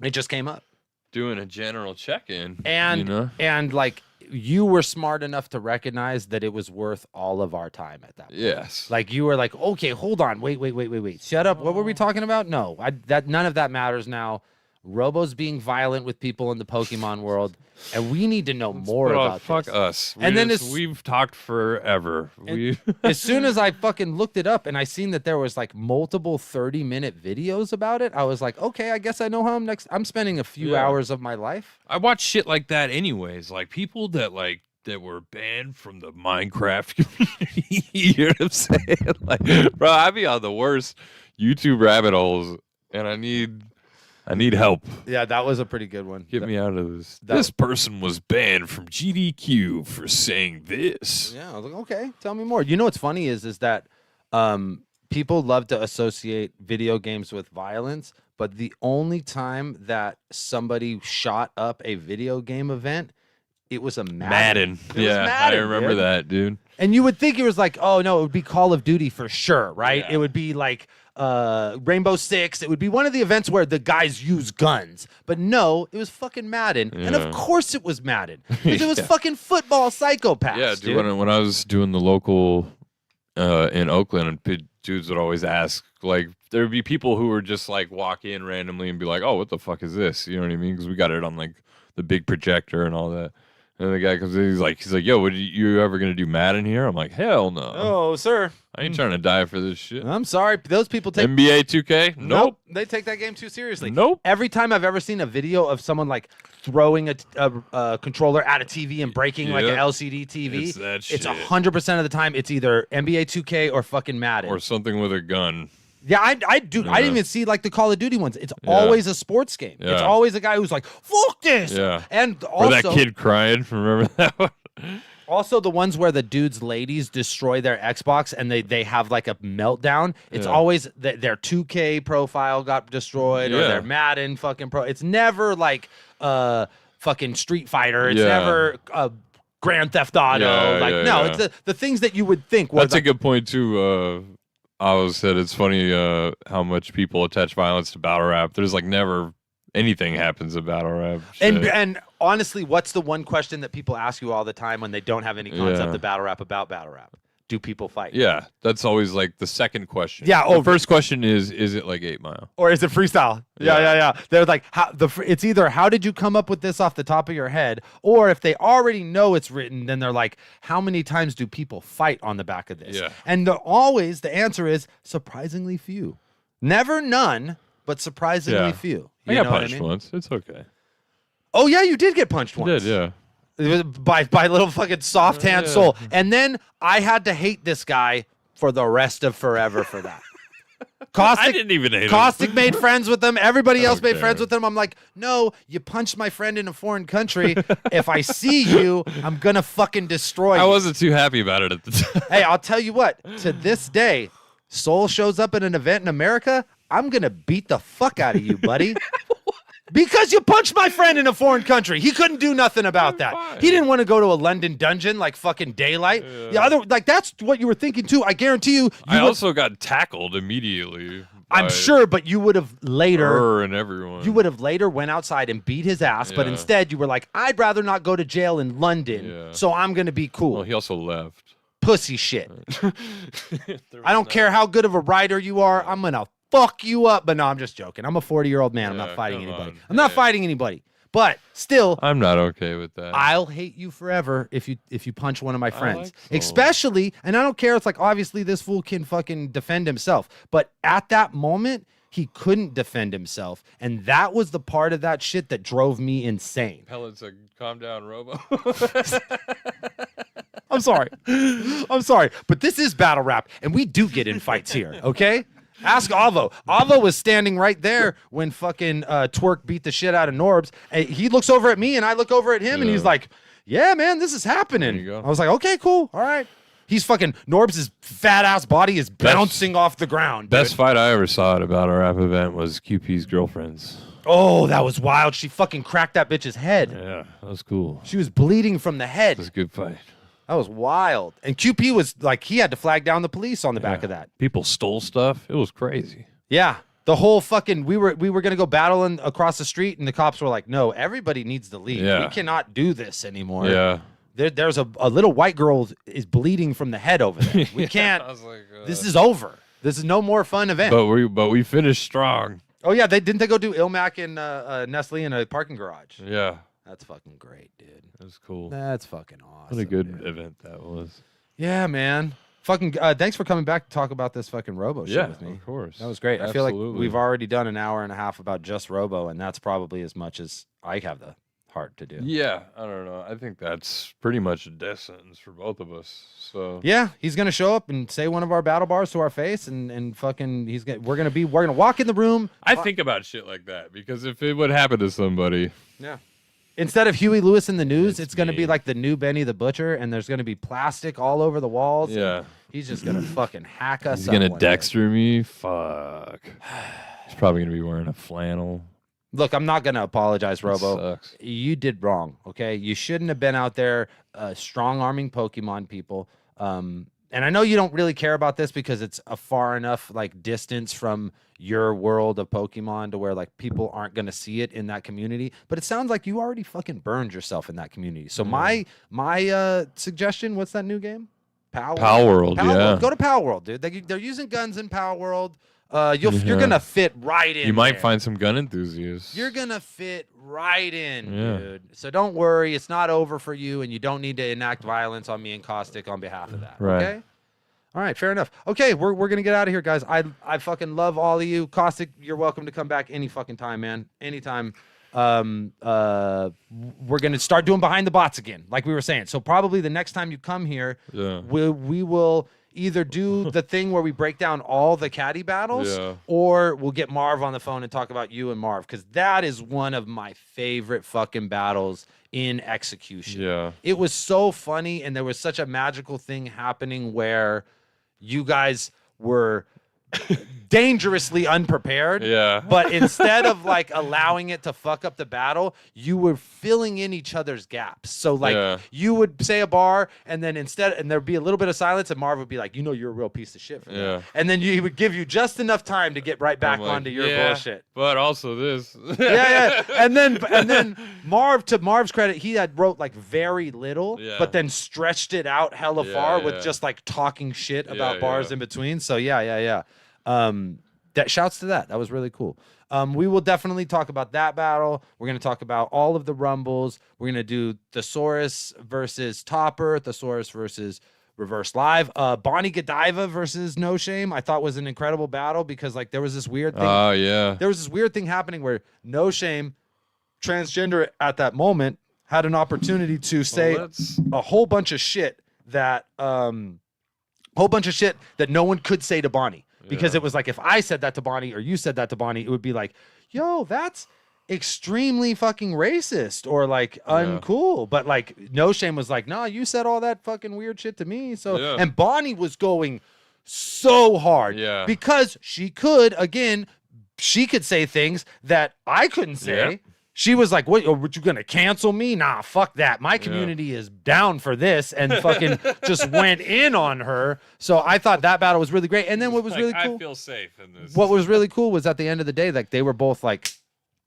it just came up. Doing a general check-in. And you know? And like you were smart enough to recognize that it was worth all of our time at that point. Yes. Like you were like, okay, hold on, wait. Shut up. What were we talking about? No, none of that matters now. Robo's being violent with people in the Pokemon world, and we need to know more about fuck this. us. And then we've talked forever. As soon as I fucking looked it up and I seen that there was like multiple 30-minute videos about it, I was like, okay, I guess I know how I'm spending a few hours of my life. I watch shit like that anyways. Like people that were banned from the Minecraft community. You know what I'm saying? Like, bro, I be on the worst YouTube rabbit holes, and I need help. Yeah, that was a pretty good one. Get me out of this. This person was banned from GDQ for saying this. Yeah, I was like, okay, tell me more. You know what's funny is that people love to associate video games with violence, but the only time that somebody shot up a video game event, it was a Madden. I remember that, dude. And you would think it was like, oh no, it would be Call of Duty for sure, right? Yeah. It would be like Rainbow Six. It would be one of the events where the guys use guns. But no, it was fucking Madden. Yeah. And of course it was Madden. Because it was fucking football psychopaths. Yeah, dude. When I was doing the local in Oakland, dudes would always ask, like, there would be people who would just like walk in randomly and be like, oh, what the fuck is this? You know what I mean? Because we got it on like the big projector and all that. And the guy comes in, he's like, yo, you ever gonna do Madden here? I'm like, hell no. Oh, sir. I ain't trying to die for this shit. I'm sorry. Those people take NBA 2K? Nope. They take that game too seriously. Nope. Every time I've ever seen a video of someone like throwing a controller at a TV and breaking like an LCD TV, it's that shit. It's 100% of the time it's either NBA 2K or fucking Madden. Or something with a gun. Yeah, I do. Yeah. I didn't even see like the Call of Duty ones. It's always a sports game. Yeah. It's always a guy who's like, "Fuck this!" Yeah, and also or that kid crying. Remember that one? Also, the ones where the dude's ladies destroy their Xbox and they have like a meltdown. It's always their 2K profile got destroyed or their Madden fucking pro. It's never like fucking Street Fighter. It's never Grand Theft Auto. It's the things that you would think. That's a good point too. I always said it's funny how much people attach violence to battle rap. There's like never anything happens in battle rap. And honestly, what's the one question that people ask you all the time when they don't have any concept of battle rap about battle rap? Do people fight? Yeah, that's always like the second question. Yeah. The first question is it like 8 Mile? Or is it freestyle? Yeah. They're like, it's either how did you come up with this off the top of your head, or if they already know it's written, then they're like, how many times do people fight on the back of this? Yeah. And the answer is surprisingly few. Never none, but surprisingly few. I got punched once. It's okay. Oh yeah, you did get punched once. You did, yeah. By little fucking soft hand soul. And then I had to hate this guy for the rest of forever for that. Caustic, I didn't even hate him. Caustic made friends with him. Everybody else made friends with him. I'm like, no, you punched my friend in a foreign country. If I see you, I'm gonna fucking destroy you. I wasn't too happy about it at the time. Hey, I'll tell you what, to this day, Soul shows up at an event in America, I'm gonna beat the fuck out of you, buddy. Because you punched my friend in a foreign country. He couldn't do nothing about that. Fine. He didn't want to go to a London dungeon like fucking Daylight. Yeah, that's what you were thinking too. I guarantee you. I also got tackled immediately. I'm sure, but you would have later. And everyone. You would have later went outside and beat his ass, but instead you were like, I'd rather not go to jail in London, so I'm gonna be cool. Well, he also left. Pussy shit. I don't care how good of a writer you are. I'm gonna fuck you up. But no, I'm just joking. I'm a 40-year-old man. I'm not fighting anybody. I'm not fighting anybody. But still, I'm not okay with that. I'll hate you forever if you punch one of my friends. Like Especially, and I don't care. It's like, obviously this fool can fucking defend himself. But at that moment, he couldn't defend himself. And that was the part of that shit that drove me insane. Pellets like, calm down, Robo. I'm sorry. I'm sorry. But this is battle rap, and we do get in fights here, okay? Ask Avo. Avo was standing right there when fucking Twerk beat the shit out of Norbs. And he looks over at me, and I look over at him, and he's like, yeah, man, this is happening. There you go. I was like, okay, cool. All right. He's fucking, Norbs' fat-ass body is bouncing off the ground. Best fight I ever saw at a battle rap event was QP's girlfriend's. Oh, that was wild. She fucking cracked that bitch's head. Yeah, that was cool. She was bleeding from the head. It was a good fight. That was wild. And QP was like, he had to flag down the police on the back of that. People stole stuff. It was crazy. Yeah. The whole fucking, we were going to go battling across the street, and the cops were like, no, everybody needs to leave. Yeah. We cannot do this anymore. Yeah. There's a little white girl is bleeding from the head over there. We can't. I was like, this is over. This is no more fun event. But we finished strong. Oh, yeah. Didn't they go do Ilmac and Nestle in a parking garage? Yeah. That's fucking great, dude. It was cool. That's fucking awesome. What a good event that was. Yeah, man. Fucking thanks for coming back to talk about this fucking Robo shit with me. Of course. That was great. Absolutely. I feel like we've already done an hour and a half about just Robo, and that's probably as much as I have the heart to do. Yeah, I don't know. I think that's pretty much a death sentence for both of us. So yeah, he's gonna show up and say one of our battle bars to our face, and fucking we're gonna walk in the room. I think about shit like that because if it would happen to somebody, yeah. Instead of Huey Lewis in the news, it's going to me. be like the new Benny the Butcher, and there's going to be plastic all over the walls. Yeah. He's just going to fucking hack us he's up. gonna one day. Dexter me. Fuck. He's probably gonna be wearing a flannel. Look, I'm not going to apologize, Robo. Sucks. You did wrong, okay? You shouldn't have been out there strong-arming Pokemon people. And I know you don't really care about this because it's a far enough like distance from your world of Pokemon to where like people aren't going to see it in that community. But it sounds like you already fucking burned yourself in that community. So my suggestion, what's that new game? Pal World, yeah. World. Go to Pal World, dude. They're using guns in Pal World. You're gonna fit right in. You might there. find some gun enthusiasts. You're gonna fit right in, dude. So don't worry, it's not over for you, and you don't need to enact violence on me and Caustic on behalf of that. Right. Okay. All right, fair enough. Okay, we're gonna get out of here, guys. I fucking love all of you. Caustic, you're welcome to come back any fucking time, man. Anytime. We're gonna start doing behind the bots again, like we were saying. So probably the next time you come here, we will either do the thing where we break down all the caddy battles, or we'll get Marv on the phone and talk about you and Marv, because that is one of my favorite fucking battles in execution. Yeah. It was so funny, and there was such a magical thing happening where you guys were dangerously unprepared. Yeah. But instead of like allowing it to fuck up the battle, you were filling in each other's gaps. So like you would say a bar and then and there'd be a little bit of silence and Marv would be like, you know, you're a real piece of shit for that. And then he would give you just enough time to get right back onto your bullshit. But also this. And then Marv, to Marv's credit, he had wrote like very little, but then stretched it out hella far with just like talking shit about bars in between. So that shouts to that. That was really cool. We will definitely talk about that battle. We're going to talk about all of the rumbles. We're going to do Thesaurus versus Topper, Thesaurus versus Reverse Live. Bonnie Godiva versus No Shame, I thought was an incredible battle because like there was this weird thing. Oh, yeah. There was this weird thing happening where No Shame, transgender at that moment, had an opportunity to say a whole bunch of shit that no one could say to Bonnie. Because it was like, if I said that to Bonnie or you said that to Bonnie, it would be like, yo, that's extremely fucking racist or like uncool. But like No Shame was like, nah, you said all that fucking weird shit to me. So and Bonnie was going so hard because she could say things that I couldn't say. She was like, what, you gonna cancel me? Nah, fuck that. My community is down for this, and fucking just went in on her. So I thought that battle was really great. And then what was really cool, I feel safe in this. What was really cool was at the end of the day, like they were both like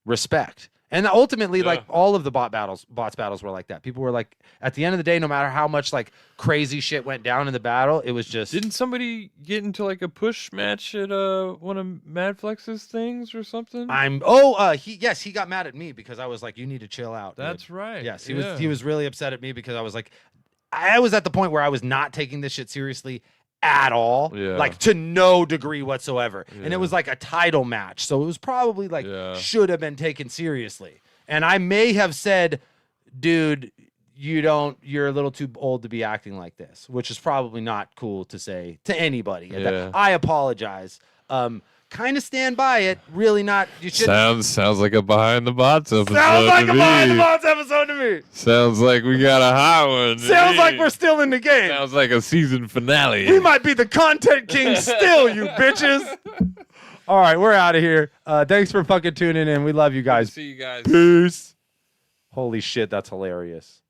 respect. And ultimately, like all of the bots battles were like that. People were like, at the end of the day, no matter how much like crazy shit went down in the battle, it was just. Didn't somebody get into like a push match at one of Madflex's things or something? He got mad at me because I was like, you need to chill out. That's right. Yes, he was really upset at me because I was like, I was at the point where I was not taking this shit seriously at all, like to no degree whatsoever. And it was like a title match, so it was probably like should have been taken seriously. And I may have said, dude, you're a little too old to be acting like this, which is probably not cool to say to anybody. I apologize. Kind of stand by it. Really not. You should. Sounds like a Behind the Bots episode. Sounds like a Behind the Bots episode to me. Sounds like we got a hot one. Sounds like we're still in the game. Sounds like a season finale. We might be the content king still, you bitches. All right, we're out of here. Thanks for fucking tuning in. We love you guys. See you guys. Peace. Holy shit, that's hilarious.